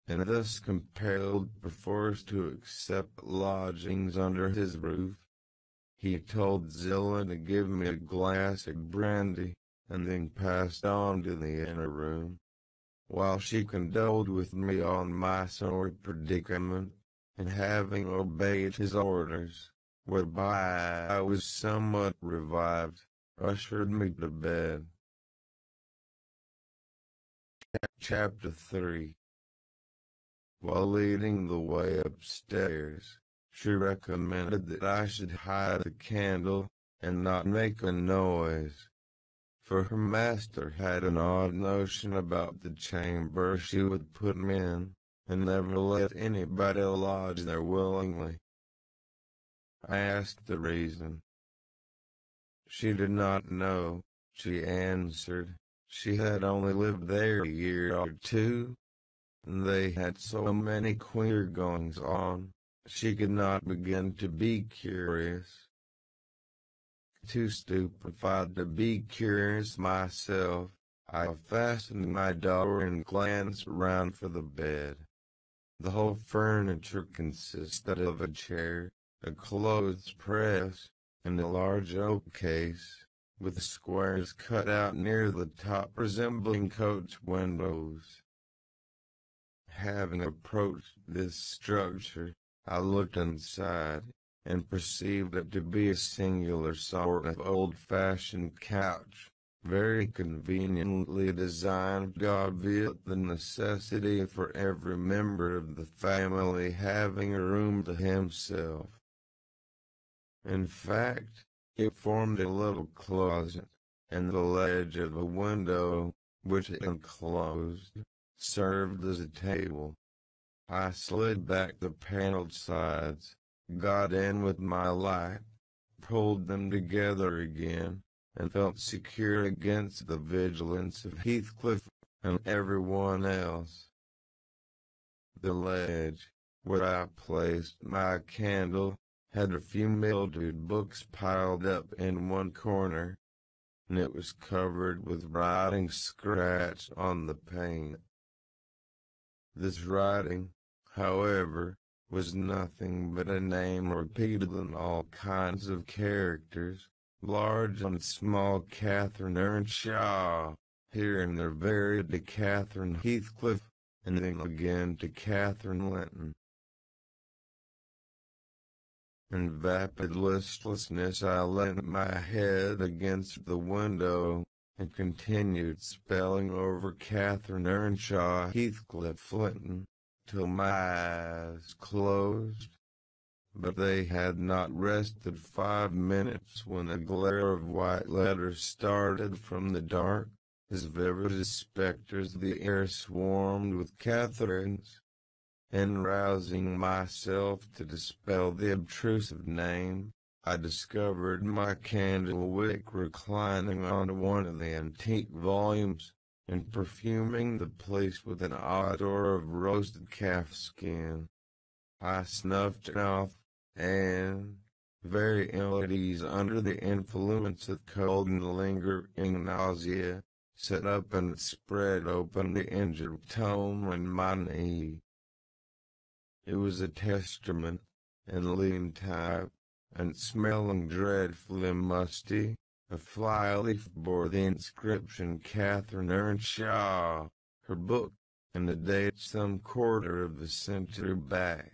[SPEAKER 1] and thus compelled perforce to accept lodgings under his roof. He told Zilla to give me a glass of brandy, and then passed on to the inner room. While she condoled with me on my sore predicament, and having obeyed his orders, whereby I was somewhat revived, ushered me to bed. Chapter 3. While leading the way upstairs, she recommended that I should hide the candle, and not make a noise, for her master had an odd notion about the chamber she would put me in, and never let anybody lodge there willingly. I asked the reason. She did not know, she answered. She had only lived there a year or two, and they had so many queer goings on, she could not begin to be curious. Too stupefied to be curious myself, I fastened my door and glanced round for the bed. The whole furniture consisted of a chair, a clothes press, and a large oak case, with squares cut out near the top resembling coach windows. Having approached this structure, I looked inside, and perceived it to be a singular sort of old-fashioned couch, very conveniently designed to obviate the necessity for every member of the family having a room to himself. In fact, it formed a little closet, and the ledge of a window, which it enclosed, served as a table. I slid back the paneled sides, got in with my light, pulled them together again, and felt secure against the vigilance of Heathcliff and everyone else. The ledge, where I placed my candle, had a few mildewed books piled up in one corner, and it was covered with writing scratched on the paint. This writing, however, was nothing but a name repeated in all kinds of characters, large and small: Catherine Earnshaw, here and there varied to Catherine Heathcliff, and then again to Catherine Linton. In vapid listlessness I leant my head against the window, and continued spelling over Catherine Earnshaw Heathcliff Linton, till my eyes closed. But they had not rested 5 minutes when a glare of white letters started from the dark, as vivid as spectres. The air swarmed with Catherines, and rousing myself to dispel the obtrusive name, I discovered my candle wick reclining on one of the antique volumes, and perfuming the place with an odor of roasted calf skin. I snuffed it off, and, very ill at ease under the influence of cold and lingering nausea, sat up and spread open the injured tome on my knee. It was a Testament, in lean type, and smelling dreadfully musty. A fly-leaf bore the inscription Catherine Earnshaw, her book, and the date some quarter of a century back.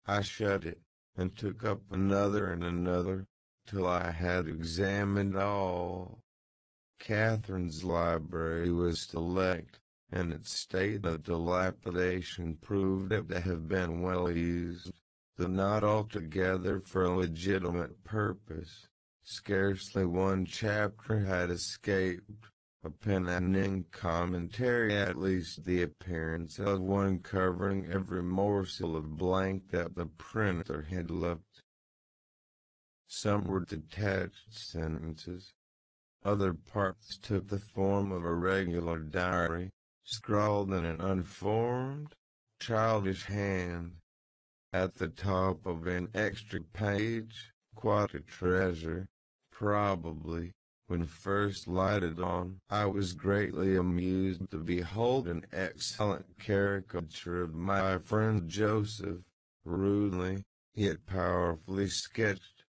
[SPEAKER 1] I shut it, and took up another and another, till I had examined all. Catherine's library was select, and its state of dilapidation proved it to have been well used, though not altogether for a legitimate purpose. Scarcely one chapter had escaped, a pen and ink commentary, at least the appearance of one, covering every morsel of blank that the printer had left. Some were detached sentences. Other parts took the form of a regular diary, scrawled in an unformed, childish hand. At the top of an extra page, quite a treasure, probably. When first lighted on, I was greatly amused to behold an excellent caricature of my friend Joseph, rudely, yet powerfully sketched,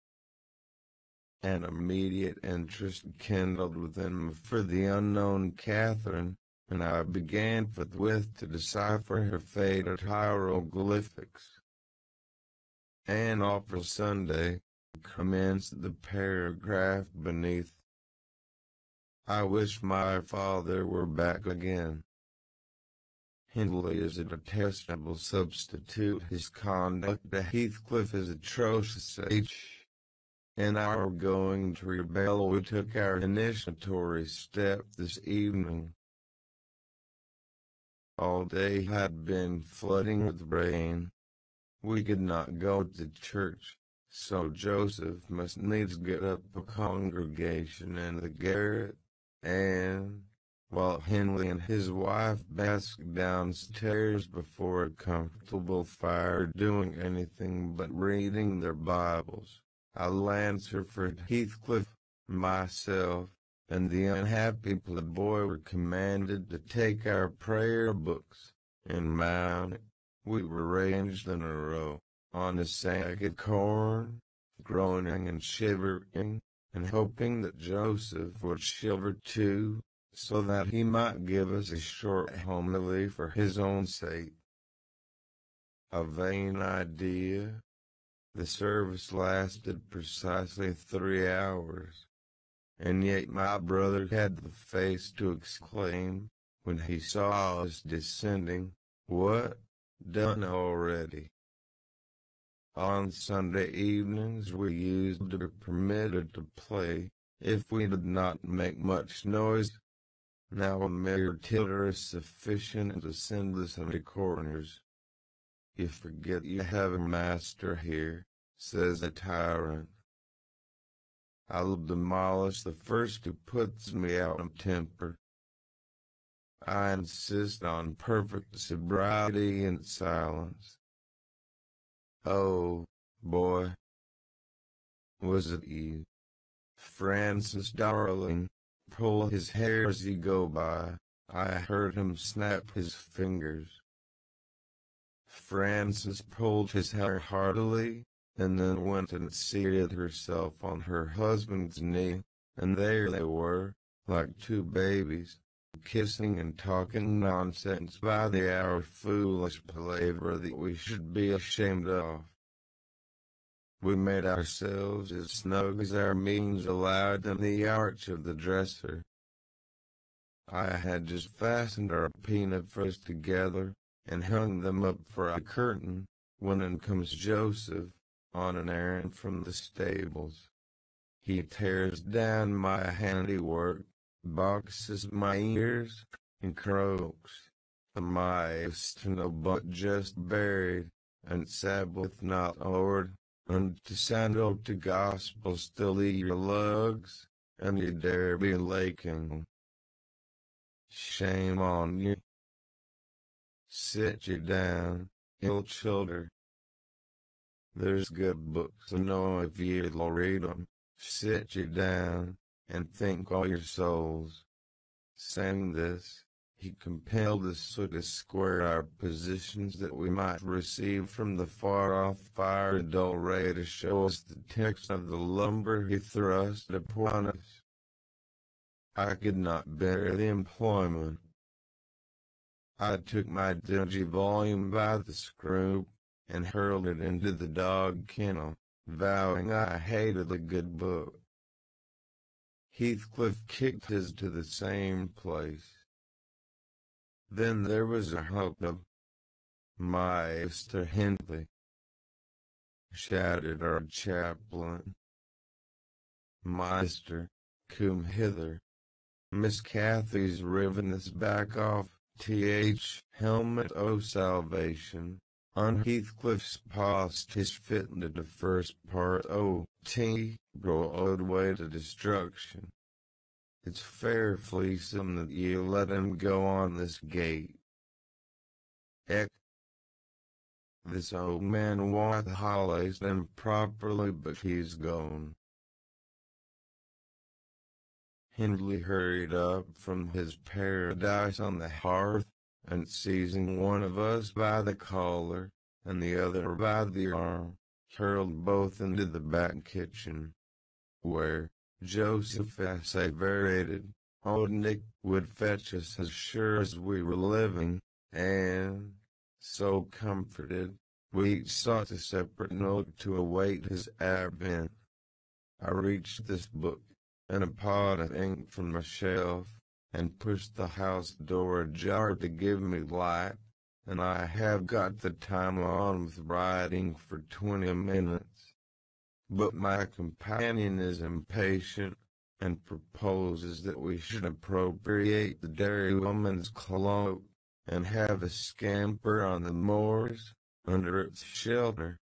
[SPEAKER 1] An immediate interest kindled within me for the unknown Catherine, and I began forthwith to decipher her fatal hieroglyphics. "And offer Sunday," commenced the paragraph beneath. "I wish my father were back again. Hindley is a detestable substitute. His conduct to Heathcliff is atrocious. And our going to rebel. We took our initiatory step this evening. All day had been flooding with rain. We could not go to church, so Joseph must needs get up a congregation in the garret, and, while Henley and his wife basked downstairs before a comfortable fire doing anything but reading their Bibles, I answered for Heathcliff, myself, and the unhappy playboy were commanded to take our prayer books, and mount it. We were ranged in a row, on a sack of corn, groaning and shivering, and hoping that Joseph would shiver too, so that he might give us a short homily for his own sake. A vain idea. The service lasted precisely 3 hours, and yet my brother had the face to exclaim, when he saw us descending, "What, done already?" On Sunday evenings we used to be permitted to play, if we did not make much noise. Now a mere titter is sufficient to send us into corners. "You forget you have a master here," says the tyrant. "I'll demolish the first who puts me out of temper. I insist on perfect sobriety and silence." "Oh, boy, was it you? Francis, darling, pull his hair as you go by." I heard him snap his fingers. Frances pulled his hair heartily, and then went and seated herself on her husband's knee, and there they were, like two babies, kissing and talking nonsense by the hour, foolish palaver that we should be ashamed of. We made ourselves as snug as our means allowed in the arch of the dresser. I had just fastened our pinafores together, and hung them up for a curtain, when in comes Joseph, on an errand from the stables. He tears down my handiwork, boxes my ears, and croaks, "My no but just buried, and Sabbath not Lord, and to sandal to gospel still your lugs, and you dare be laking. Shame on you. Sit you down, ill childer. There's good books, I know if you'll read 'em. Sit you down, and think all your souls." Saying this, he compelled us so to square our positions that we might receive from the far-off fire a dull ray to show us the text of the lumber he thrust upon us. I could not bear the employment. I took my dingy volume by the screw, and hurled it into the dog kennel, vowing I hated a good book. Heathcliff kicked his to the same place. Then there was a hubbub. "Master Hindley," shouted our chaplain. "Master, come hither. Miss Cathy's riven this back off, helmet o' salvation." On Heathcliff's paused his fit into the first part broad way to destruction. "It's fair fleecing that you let him go on this gate. Eck, this old man wath hollies them properly, but he's gone." Hindley hurried up from his paradise on the hearth, and seizing one of us by the collar, and the other by the arm, hurled both into the back kitchen. where Joseph asseverated old Nick would fetch us as sure as we were living, and, so comforted, we each sought a separate nook to await his advent. I reached this book, and a pot of ink from my shelf, and pushed the house door ajar to give me light, and I have got the time on with writing for 20 minutes. But my companion is impatient, and proposes that we should appropriate the dairywoman's cloak, and have a scamper on the moors, under its shelter.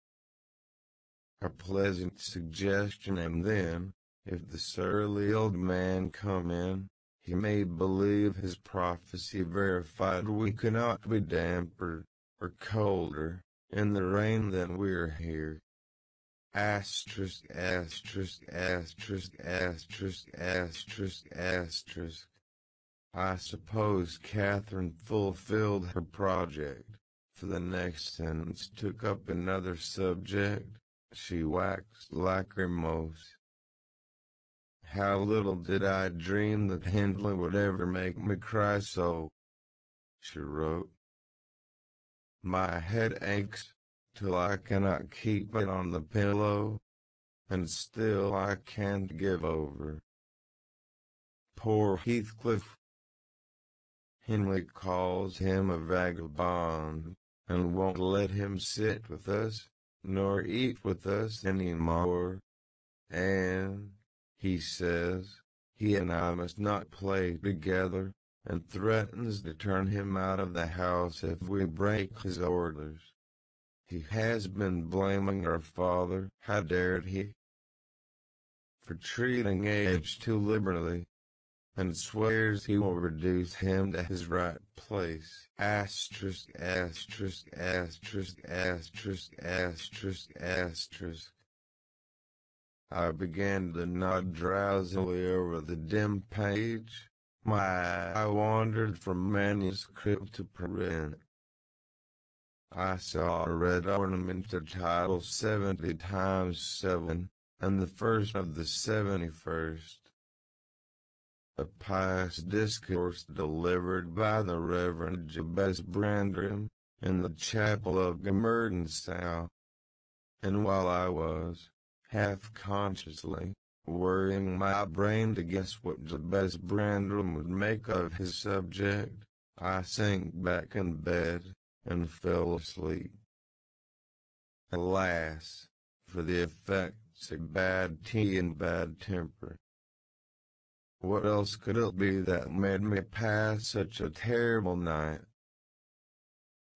[SPEAKER 1] A pleasant suggestion, and then, if the surly old man come in, he may believe his prophecy verified. We cannot be damper, or colder, in the rain than we're here. Asterisk, asterisk, asterisk, asterisk, asterisk, asterisk. I suppose Catherine fulfilled her project, for the next sentence took up another subject. She waxed lachrymose. How little did I dream that Hindley would ever make me cry so, she wrote. My head aches, till I cannot keep it on the pillow, and still I can't give over. Poor Heathcliff. Hindley calls him a vagabond, and won't let him sit with us, nor eat with us any more, and, he says, he and I must not play together, and threatens to turn him out of the house if we break his orders. He has been blaming our father, how dared he, for treating age too liberally, and swears he will reduce him to his right place. Asterisk, asterisk, asterisk, asterisk, asterisk, asterisk. I began to nod drowsily over the dim page. My eye wandered from manuscript to print. I saw a red ornamented title 70 times 7, and the first of the 71st. A pious discourse delivered by the Reverend Jabez Brandram in the chapel of Gummerdenstow. And while I was, half-consciously, worrying my brain to guess what Jabez Brandram would make of his subject, I sank back in bed, and fell asleep. Alas, for the effects of bad tea and bad temper. What else could it be that made me pass such a terrible night?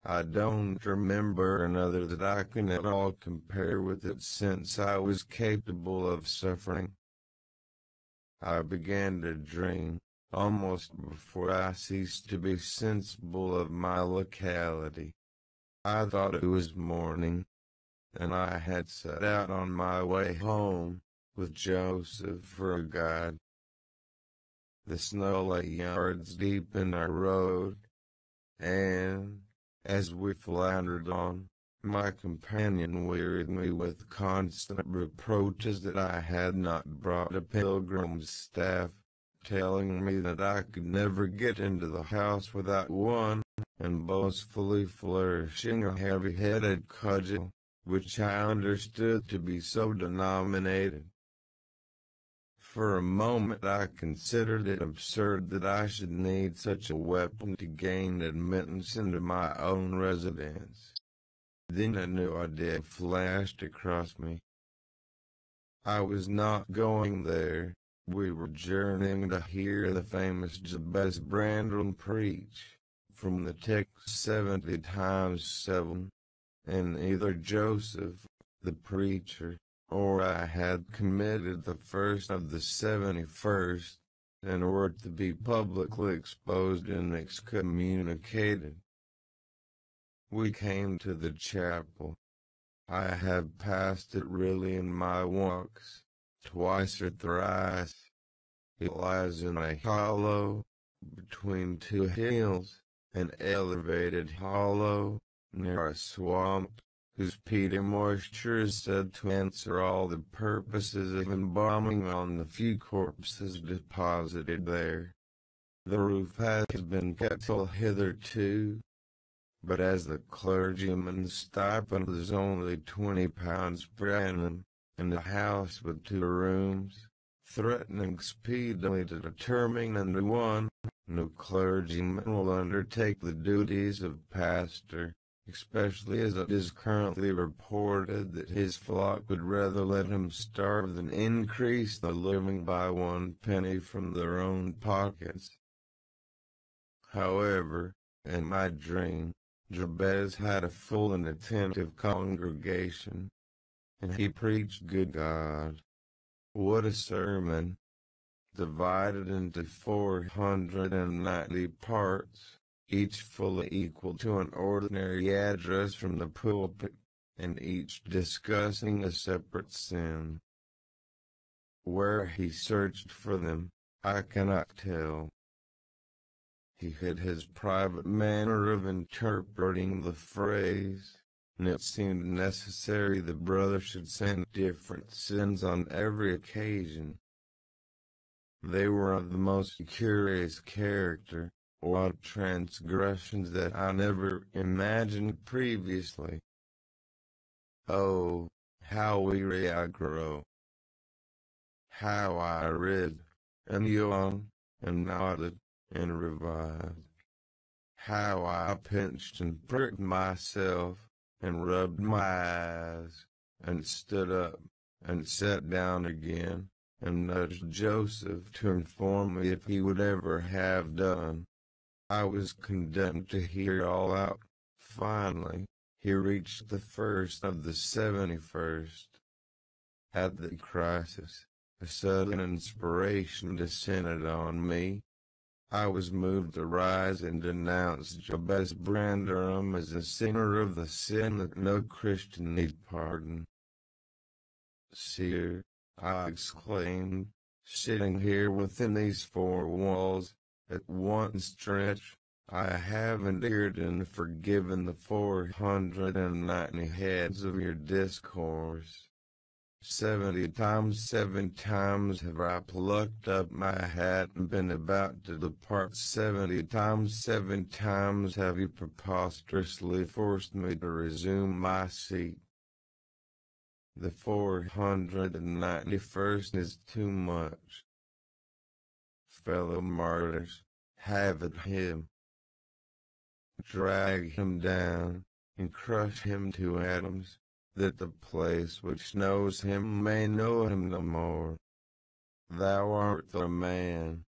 [SPEAKER 1] I don't remember another that I can at all compare with it since I was capable of suffering. I began to dream, almost before I ceased to be sensible of my locality. I thought it was morning, and I had set out on my way home, with Joseph for a guide. The snow lay yards deep in our road, and, as we floundered on, my companion wearied me with constant reproaches that I had not brought a pilgrim's staff, telling me that I could never get into the house without one, and boastfully flourishing a heavy-headed cudgel, which I understood to be so denominated. For a moment I considered it absurd that I should need such a weapon to gain admittance into my own residence. Then a new idea flashed across me. I was not going there. We were journeying to hear the famous Jabez Brandram preach, from the text 70 times 7, and either Joseph, the preacher, or I had committed the first of the 71st, and were to be publicly exposed and excommunicated. We came to the chapel. I have passed it really in my walks, twice or thrice. It lies in a hollow, between two hills, an elevated hollow, near a swamp, whose peaty moisture is said to answer all the purposes of embalming on the few corpses deposited there. The roof has been kept full hitherto, but as the clergyman's stipend is only £20 per annum, and a house with 2 rooms, threatening speedily to determine into one, no clergyman will undertake the duties of pastor, especially as it is currently reported that his flock would rather let him starve than increase the living by 1 penny from their own pockets. However, in my dream, Jabez had a full and attentive congregation, and he preached good God. What a sermon! Divided into 490 parts, each fully equal to an ordinary address from the pulpit, and each discussing a separate sin. Where he searched for them, I cannot tell. He had his private manner of interpreting the phrase, and it seemed necessary the brother should send different sins on every occasion. They were of the most curious character, odd transgressions that I never imagined previously. Oh, how weary I grow! How I read, and yawned, and nodded, and revived. How I pinched and pricked myself, and rubbed my eyes, and stood up, and sat down again, and nudged Joseph to inform me if he would ever have done. I was condemned to hear all out. Finally, he reached the first of the 71st. At the crisis, a sudden inspiration descended on me. I was moved to rise and denounce Jabez Branderham as a sinner of the sin that no Christian need pardon. "Sir," I exclaimed, "sitting here within these 4 walls, at one stretch, I have endured and forgiven the 490 heads of your discourse. 70 times 7 times have I plucked up my hat and been about to depart. 70 times 7 times have you preposterously forced me to resume my seat. The 491st is too much. Fellow martyrs, have at him. Drag him down, and crush him to atoms, that the place which knows him may know him no more. Thou art the man,"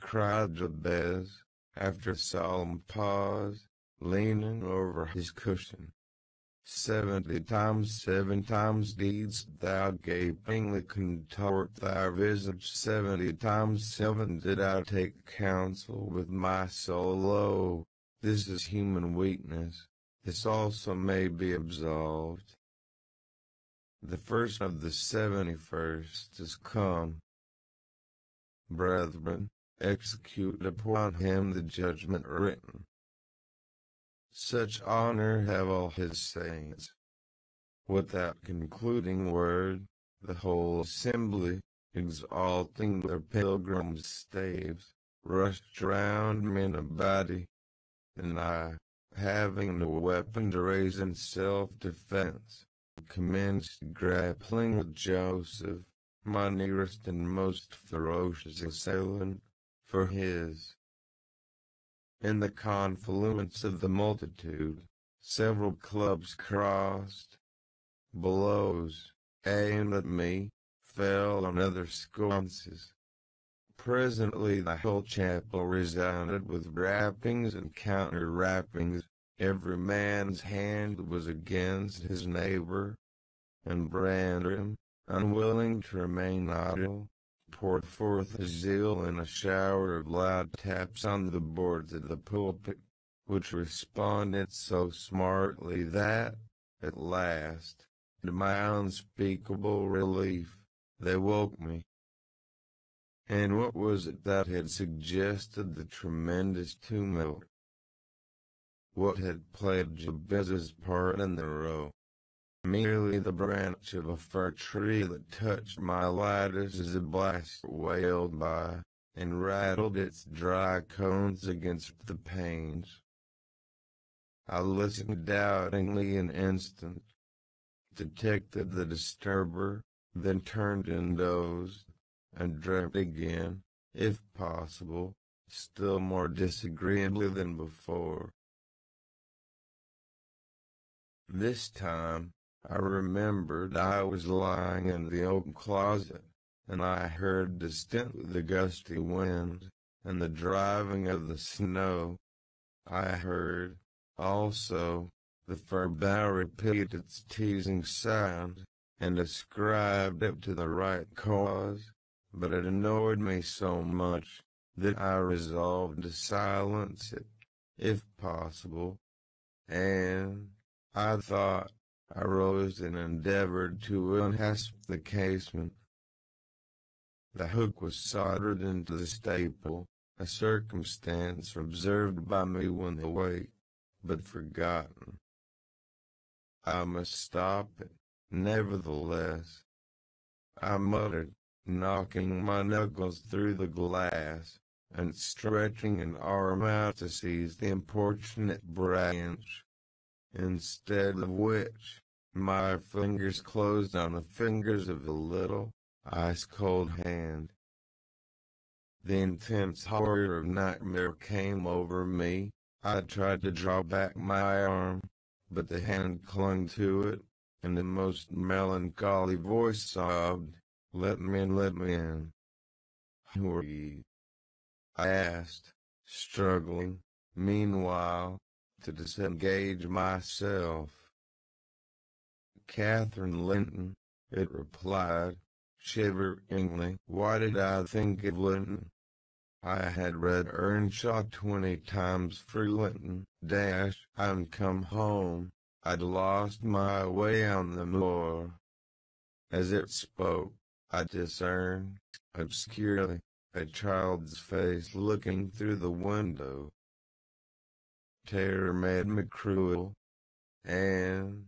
[SPEAKER 1] cried Jabez, after a solemn pause, leaning over his cushion. 70 times 7 times didst thou gapingly contort thy visage. 70 times 7 did I take counsel with my soul. Lo, this is human weakness. This also may be absolved. The first of the 71st is come. Brethren, execute upon him the judgment written. Such honor have all his saints. Without concluding word, the whole assembly, exalting their pilgrims' staves, rushed round me in a body, and I, having no weapon to raise in self-defense, commenced grappling with Joseph, my nearest and most ferocious assailant, for his. In the confluence of the multitude, several clubs crossed. Blows, aimed at me, fell on other sconces. Presently the whole chapel resounded with rappings and counter-rappings. Every man's hand was against his neighbor, and Branderham, unwilling to remain idle, poured forth his zeal in a shower of loud taps on the boards of the pulpit, which responded so smartly that, at last, to my unspeakable relief, they woke me. And what was it that had suggested the tremendous tumult? what had played Jabez's part in the row? Merely the branch of a fir tree that touched my lattice as a blast wailed by, and rattled its dry cones against the panes. I listened doubtingly an instant, detected the disturber, then turned and dozed, and dreamt again, if possible, still more disagreeably than before. This time, I remembered I was lying in the oak closet, and I heard distinctly the gusty wind, and the driving of the snow. I heard, also, the fir bough repeat its teasing sound, and ascribed it to the right cause, but it annoyed me so much, that I resolved to silence it, if possible, and, I thought, I rose and endeavored to unhasp the casement. The hook was soldered into the staple, a circumstance observed by me when awake, but forgotten. I must stop it, nevertheless. I muttered, knocking my knuckles through the glass, and stretching an arm out to seize the importunate branch, instead of which, my fingers closed on the fingers of the little, ice-cold hand. The intense horror of nightmare came over me. I tried to draw back my arm, but the hand clung to it, and the most melancholy voice sobbed, "Let me in, let me in." "Who are ye?" I asked, struggling, meanwhile, to disengage myself. "Catherine Linton," it replied, shiveringly. Why did I think of Linton? I had read Earnshaw 20 times for Linton. I'm come home. I'd lost my way on the moor. As it spoke, I discerned, obscurely, a child's face looking through the window. Terror made me cruel, and,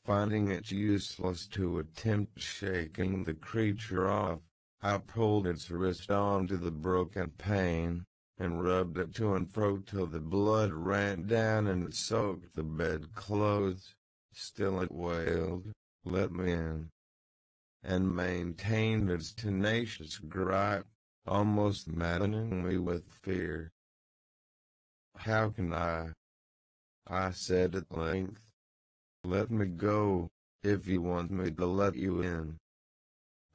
[SPEAKER 1] finding it useless to attempt shaking the creature off, I pulled its wrist onto the broken pane, and rubbed it to and fro till the blood ran down and soaked the bedclothes. Still it wailed, "Let me in," and maintained its tenacious gripe, almost maddening me with fear. "How can I said at length. "Let me go, if you want me to let you in."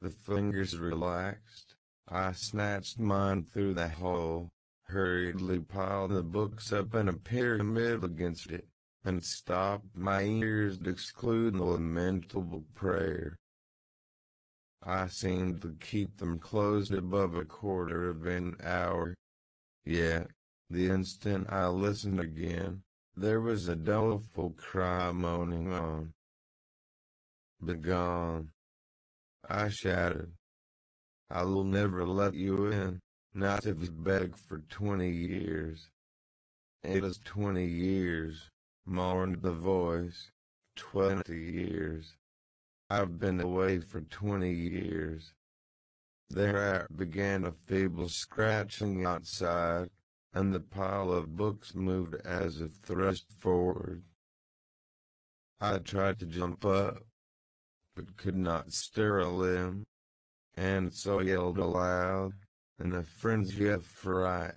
[SPEAKER 1] The fingers relaxed. I snatched mine through the hole, hurriedly piled the books up in a pyramid against it, and stopped my ears to exclude the lamentable prayer. I seemed to keep them closed above a quarter of an hour. Yet, the instant I listened again, there was a doleful cry moaning on. "Begone!" I shouted. "I will never let you in, not if you beg for 20 years." "It is 20 years," mourned the voice. 20 years. I've been away for 20 years. Thereat began a feeble scratching outside, and the pile of books moved as if thrust forward. I tried to jump up, but could not stir a limb, and so yelled aloud, in a frenzy of fright.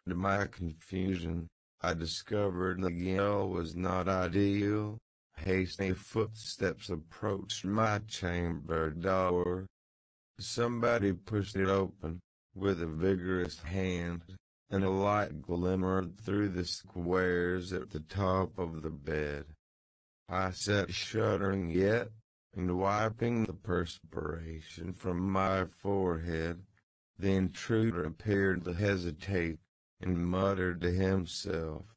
[SPEAKER 1] To my confusion, I discovered the yell was not ideal. Hasty footsteps approached my chamber door. Somebody pushed it open, with a vigorous hand, and a light glimmered through the squares at the top of the bed. I sat shuddering yet, and wiping the perspiration from my forehead. The intruder appeared to hesitate, and muttered to himself.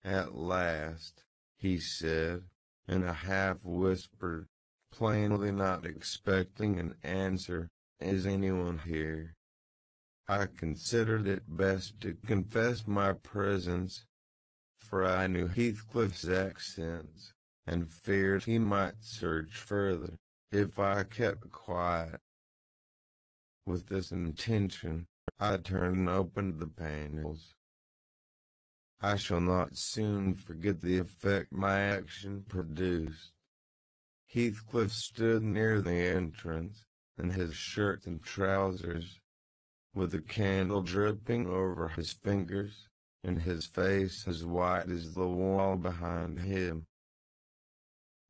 [SPEAKER 1] At last, he said, in a half-whisper, plainly not expecting an answer, "Is anyone here?" I considered it best to confess my presence, for I knew Heathcliff's accents, and feared he might search further, if I kept quiet. With this intention, I turned and opened the panels. I shall not soon forget the effect my action produced. Heathcliff stood near the entrance, in his shirt and trousers, with a candle dripping over his fingers, and his face as white as the wall behind him.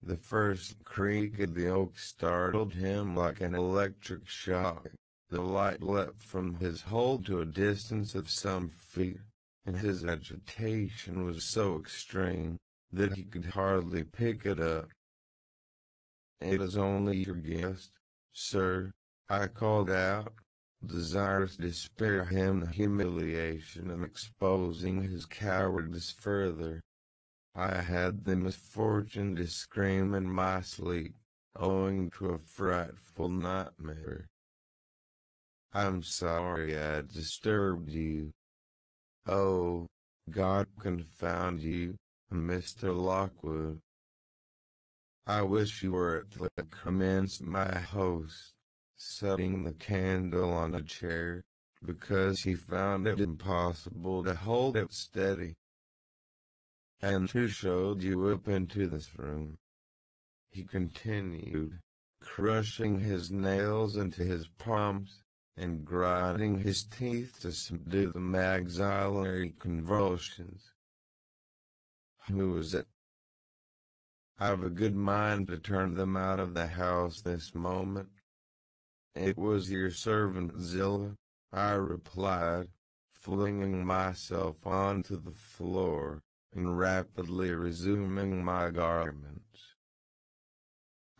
[SPEAKER 1] The first creak of the oak startled him like an electric shock. The light leapt from his hold to a distance of some feet, and his agitation was so extreme that he could hardly pick it up. "It is only your guest, sir," I called out, desirous to spare him the humiliation of exposing his cowardice further. I had the misfortune to scream in my sleep, owing to a frightful nightmare. "I'm sorry I disturbed you." "Oh, God confound you, Mr. Lockwood." "I wish you were at the," commenced my host, setting the candle on a chair, because he found it impossible to hold it steady. "And who showed you up into this room?" he continued, crushing his nails into his palms, and grinding his teeth to subdue the maxillary convulsions. "Who was it?" "I've a good mind to turn them out of the house this moment." "It was your servant Zillah," I replied, flinging myself onto the floor, and rapidly resuming my garments.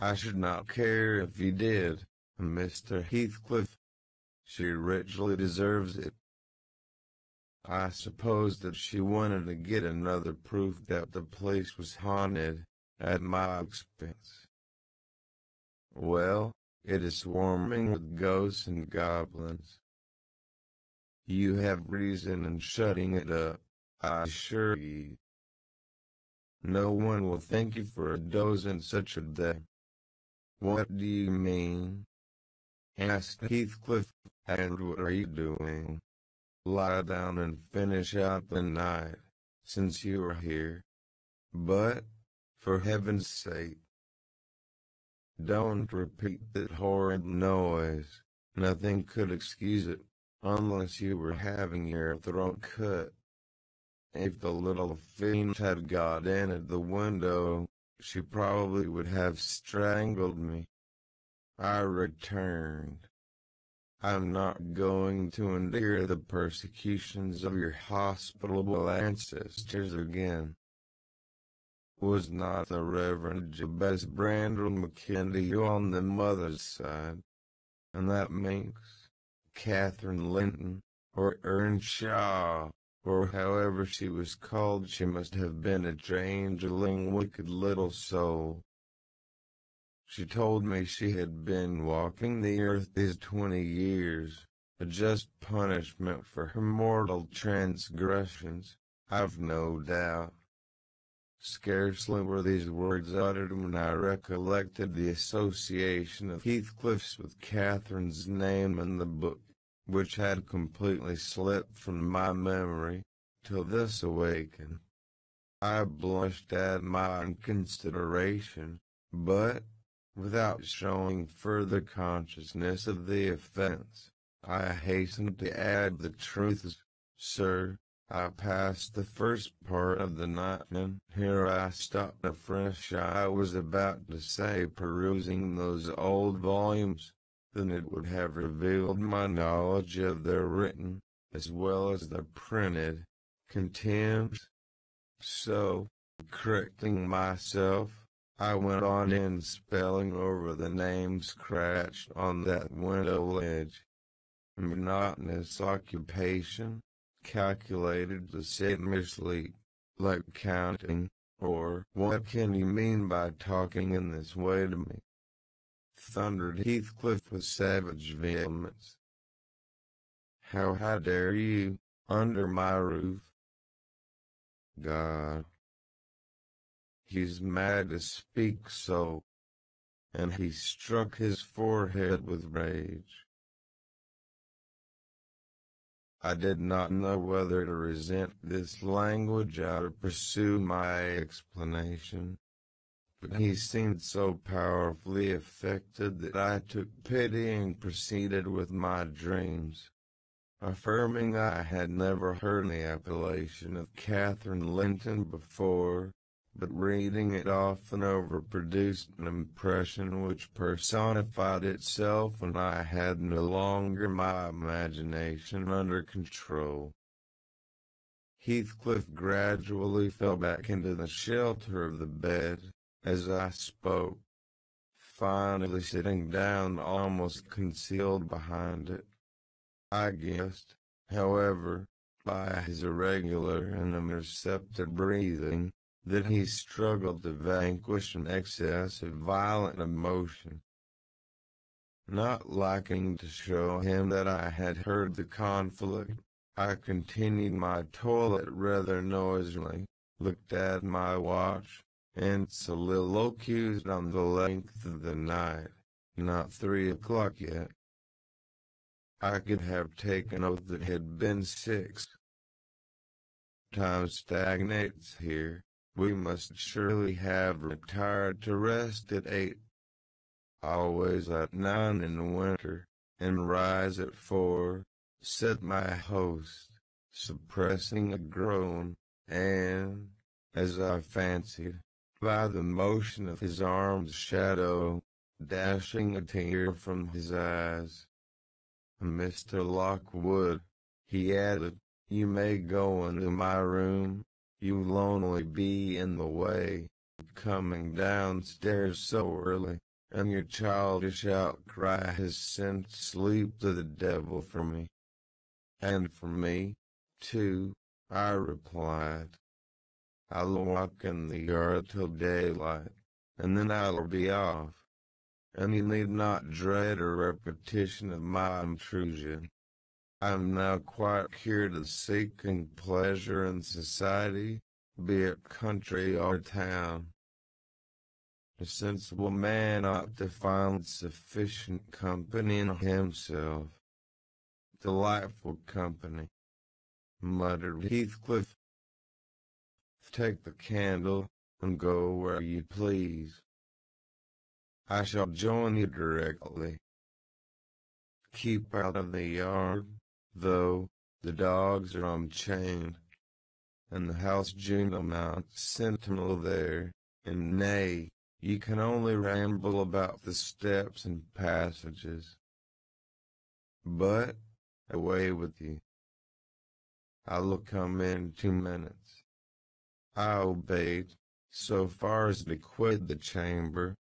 [SPEAKER 1] "I should not care if you did, Mr. Heathcliff. She richly deserves it." I suppose that she wanted to get another proof that the place was haunted, at my expense. "Well, it is swarming with ghosts and goblins." "You have reason in shutting it up, I assure you." "No one will thank you for a doze in such a day." "What do you mean?" asked Heathcliff. "And what are you doing?" "Lie down and finish out the night, since you are here. But, for heaven's sake, don't repeat that horrid noise. Nothing could excuse it, unless you were having your throat cut. If the little fiend had got in at the window, she probably would have strangled me." I returned. "I'm not going to endure the persecutions of your hospitable ancestors again. Was not the Reverend Jabez Brandrell McKendy on the mother's side? And that makes Catherine Linton, or Earnshaw, or however she was called. She must have been a changeling, wicked little soul. She told me she had been walking the earth these 20 years, a just punishment for her mortal transgressions, I've no doubt." Scarcely were these words uttered when I recollected the association of Heathcliff's with Catherine's name in the book, which had completely slipped from my memory, till this awakened. I blushed at my inconsideration, but, without showing further consciousness of the offense, I hastened to add the truth. "Sir, I passed the first part of the night," and here I stopped afresh. I was about to say perusing those old volumes, then it would have revealed my knowledge of their written, as well as their printed, contents. So, correcting myself, I went on in spelling over the name scratched on that window ledge. "Monotonous occupation, calculated to set me asleep, like counting, or what can you mean by talking in this way to me?" thundered Heathcliff with savage vehemence. How dare you, under my roof? God, he's mad to speak so, and he struck his forehead with rage. I did not know whether to resent this language or pursue my explanation, but he seemed so powerfully affected that I took pity and proceeded with my dreams, affirming I had never heard the appellation of Catherine Linton before, but reading it often over produced an impression which personified itself, and I had no longer my imagination under control. Heathcliff gradually fell back into the shelter of the bed as I spoke, finally sitting down almost concealed behind it. I guessed, however, by his irregular and intercepted breathing, that he struggled to vanquish an excess of violent emotion. Not liking to show him that I had heard the conflict, I continued my toilet rather noisily, looked at my watch, and soliloquized on the length of the night. Not 3 o'clock yet. I could have taken oath that it had been 6. Time stagnates here. We must surely have retired to rest at 8. Always at 9 in winter, and rise at 4, said my host, suppressing a groan, and, as I fancied, by the motion of his arm's shadow, dashing a tear from his eyes. Mr. Lockwood, he added, you may go into my room. You'll only be in the way, coming downstairs so early, and your childish outcry has sent sleep to the devil for me. And for me, too, I replied. I'll walk in the yard till daylight, and then I'll be off, and you need not dread a repetition of my intrusion. I am now quite cured of seeking pleasure in society, be it country or town. A sensible man ought to find sufficient company in himself. Delightful company, muttered Heathcliff. Take the candle, and go where you please. I shall join you directly. Keep out of the yard, though the dogs are unchained, and the house Juno mounts sentinel there, and nay, you can only ramble about the steps and passages. But, away with you. I'll come in 2 minutes. I obeyed, so far as to quit the chamber,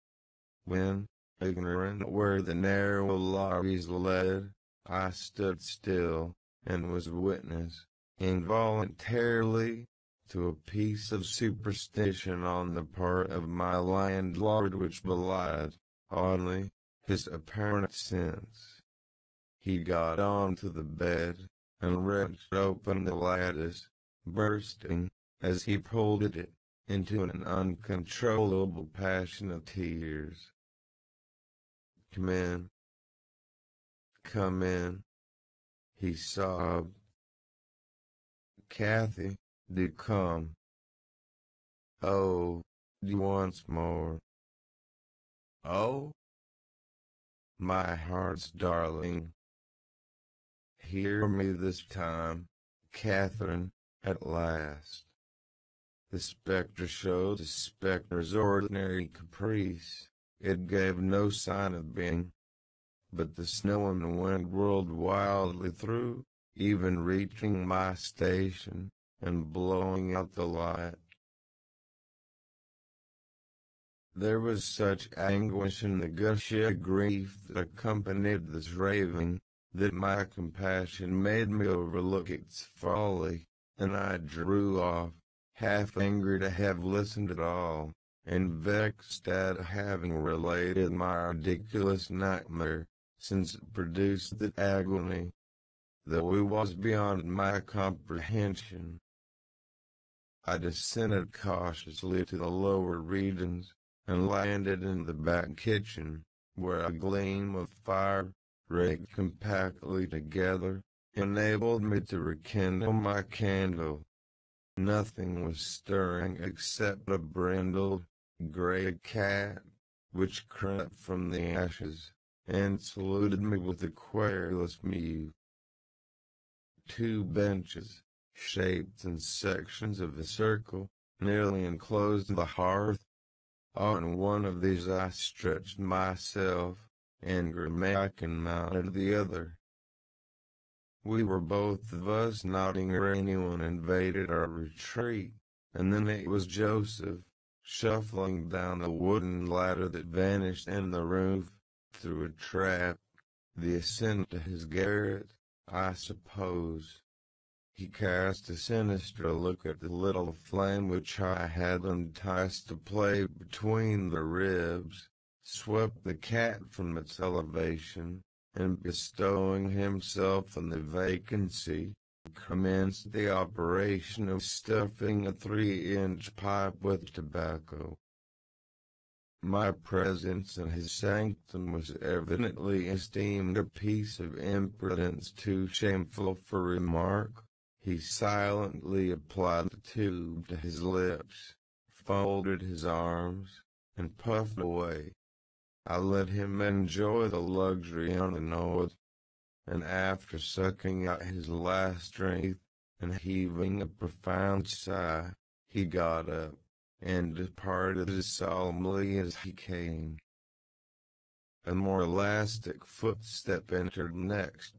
[SPEAKER 1] when, ignorant where the narrow lobbies led, I stood still, and was witness, involuntarily, to a piece of superstition on the part of my landlord which belied, oddly, his apparent sense. He got on to the bed, and wrenched open the lattice, bursting, as he pulled at it, into an uncontrollable passion of tears. Come in. Come in, he sobbed. Kathy, do come. Oh, do once more. Oh, my heart's darling. Hear me this time, Catherine, at last. The spectre showed the spectre's ordinary caprice. It gave no sign of being, but the snow and the wind whirled wildly through, even reaching my station, and blowing out the light. There was such anguish in the gushy grief that accompanied this raving, that my compassion made me overlook its folly, and I drew off, half angry to have listened at all, and vexed at having related my ridiculous nightmare, since it produced that agony. though it was beyond my comprehension. I descended cautiously to the lower regions, and landed in the back kitchen, where a gleam of fire, raked compactly together, enabled me to rekindle my candle. Nothing was stirring except a brindled, gray cat, which crept from the ashes, and saluted me with a querulous mew. Two benches, shaped in sections of a circle, nearly enclosed the hearth. On one of these I stretched myself, and Grimmack mounted the other. We were both of us nodding ere anyone invaded our retreat, and then it was Joseph, shuffling down the wooden ladder that vanished in the roof, through a trap, the ascent to his garret, I suppose. He cast a sinister look at the little flame which I had enticed to play between the ribs, swept the cat from its elevation, and bestowing himself on the vacancy, commenced the operation of stuffing a 3-inch pipe with tobacco. My presence in his sanctum was evidently esteemed a piece of impudence too shameful for remark. He silently applied the tube to his lips, folded his arms, and puffed away. I let him enjoy the luxury unannoyed, and after sucking out his last strength, and heaving a profound sigh, he got up, and departed as solemnly as he came. A more elastic footstep entered next,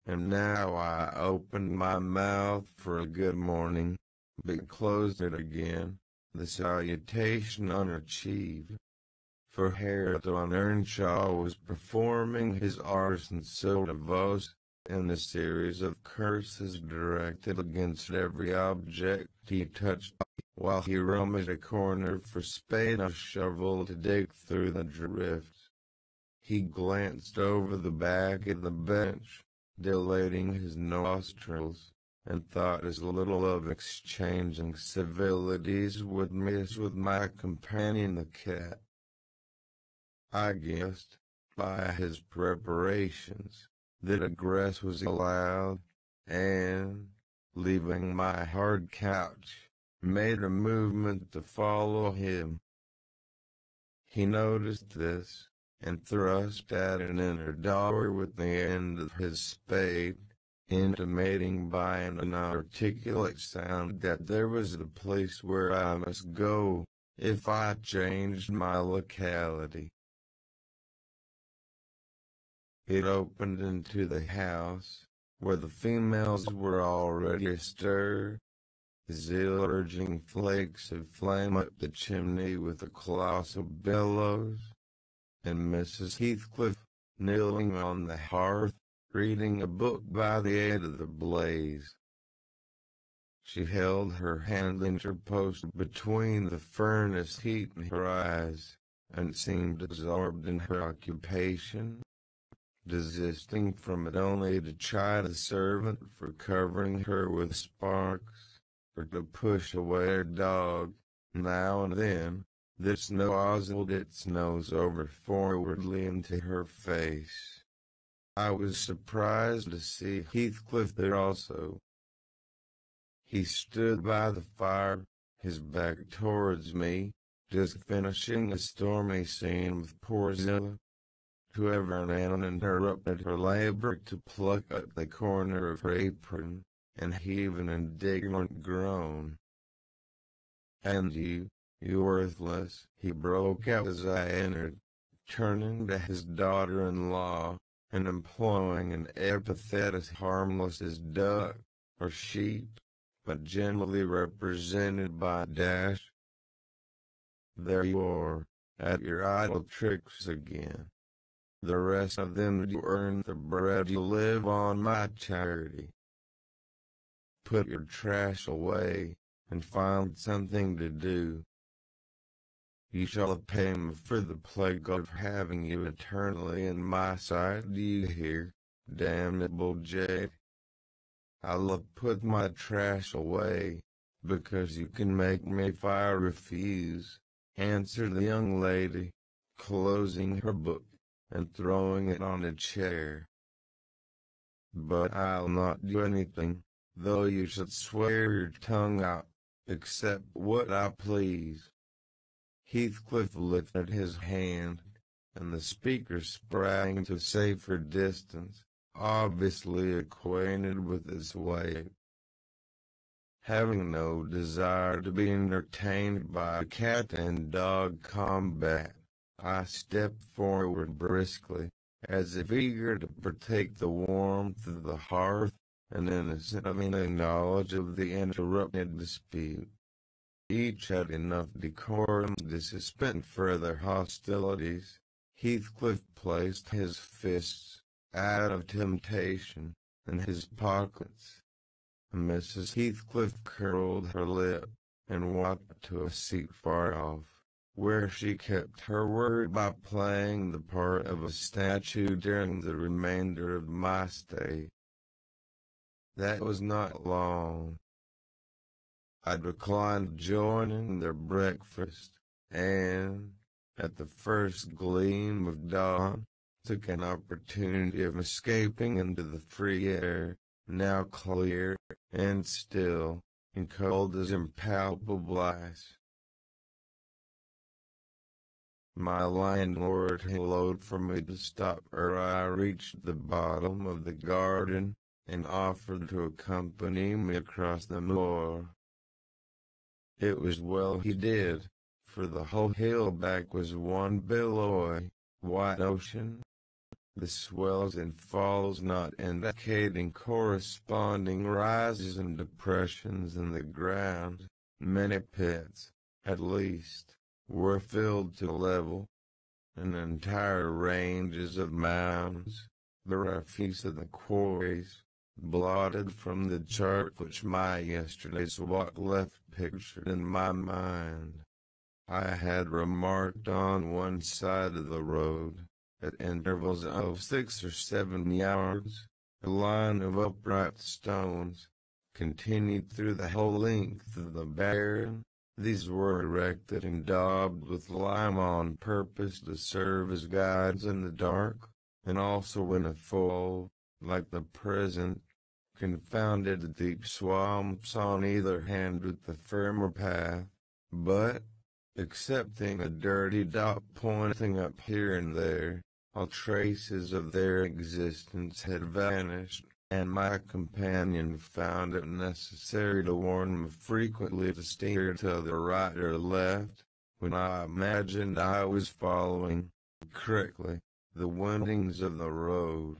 [SPEAKER 1] and now I opened my mouth for a good morning, but closed it again, the salutation unachieved. For Hareton Earnshaw was performing his arson so devout, in a series of curses directed against every object he touched, while he rummaged a corner for spade and shovel to dig through the drifts. He glanced over the back of the bench, dilating his nostrils, and thought as little of exchanging civilities with me as with my companion the cat. I guessed, by his preparations, that egress was allowed, and, leaving my hard couch, made a movement to follow him. He noticed this, and thrust at an inner door with the end of his spade, intimating by an inarticulate sound that there was the place where I must go, if I changed my locality. It opened into the house, where the females were already astir, zilurging flakes of flame up the chimney with the colossal bellows, and Mrs. Heathcliff, kneeling on the hearth, reading a book by the aid of the blaze. She held her hand interposed between the furnace heat and her eyes, and seemed absorbed in her occupation, desisting from it only to chide the servant for covering her with sparks, or to push away her dog, now and then, that nozzled its nose over forwardly into her face. I was surprised to see Heathcliff there also. He stood by the fire, his back towards me, just finishing a stormy scene with poor Zillah, who every now and then interrupted her labor to pluck at the corner of her apron, and heave an indignant groan. "And you worthless," he broke out as I entered, turning to his daughter-in-law, and employing an epithet as harmless as duck, or sheep, but generally represented by a dash. "There you are, at your idle tricks again. The rest of them do earn the bread you live on my charity. Put your trash away, and find something to do. You shall pay me for the plague of having you eternally in my sight, do you hear, damnable jade?" I'll put my trash away, because you can make me if I refuse, answered the young lady, closing her book, and throwing it on a chair. But I'll not do anything, though you should swear your tongue out, except what I please. Heathcliff lifted his hand, and the speaker sprang to safer distance, obviously acquainted with its way. Having no desire to be entertained by a cat and dog combat, I stepped forward briskly, as if eager to partake the warmth of the hearth, and innocent of any knowledge of the interrupted dispute. Each had enough decorum to suspend further hostilities. Heathcliff placed his fists, out of temptation, in his pockets. Mrs. Heathcliff curled her lip, and walked to a seat far off, where she kept her word by playing the part of a statue during the remainder of my stay. That was not long. I declined joining their breakfast, and, at the first gleam of dawn, took an opportunity of escaping into the free air, now clear and still, and cold as impalpable ice. My landlord hallooed for me to stop ere I reached the bottom of the garden, and offered to accompany me across the moor. It was well he did, for the whole hill back was one billowy, white ocean, the swells and falls not indicating corresponding rises and depressions in the ground. Many pits, at least, were filled to level, and entire ranges of mounds, the refuse of the quarries, blotted from the chart which my yesterday's walk left pictured in my mind. I had remarked on one side of the road, at intervals of 6 or 7 yards, a line of upright stones, continued through the whole length of the barren. These were erected and daubed with lime on purpose to serve as guides in the dark, and also in a full, like the present, confounded deep swamps on either hand with the firmer path, but, excepting a dirty dot pointing up here and there, all traces of their existence had vanished, and my companion found it necessary to warn me frequently to steer to the right or left, when I imagined I was following, correctly, the windings of the road.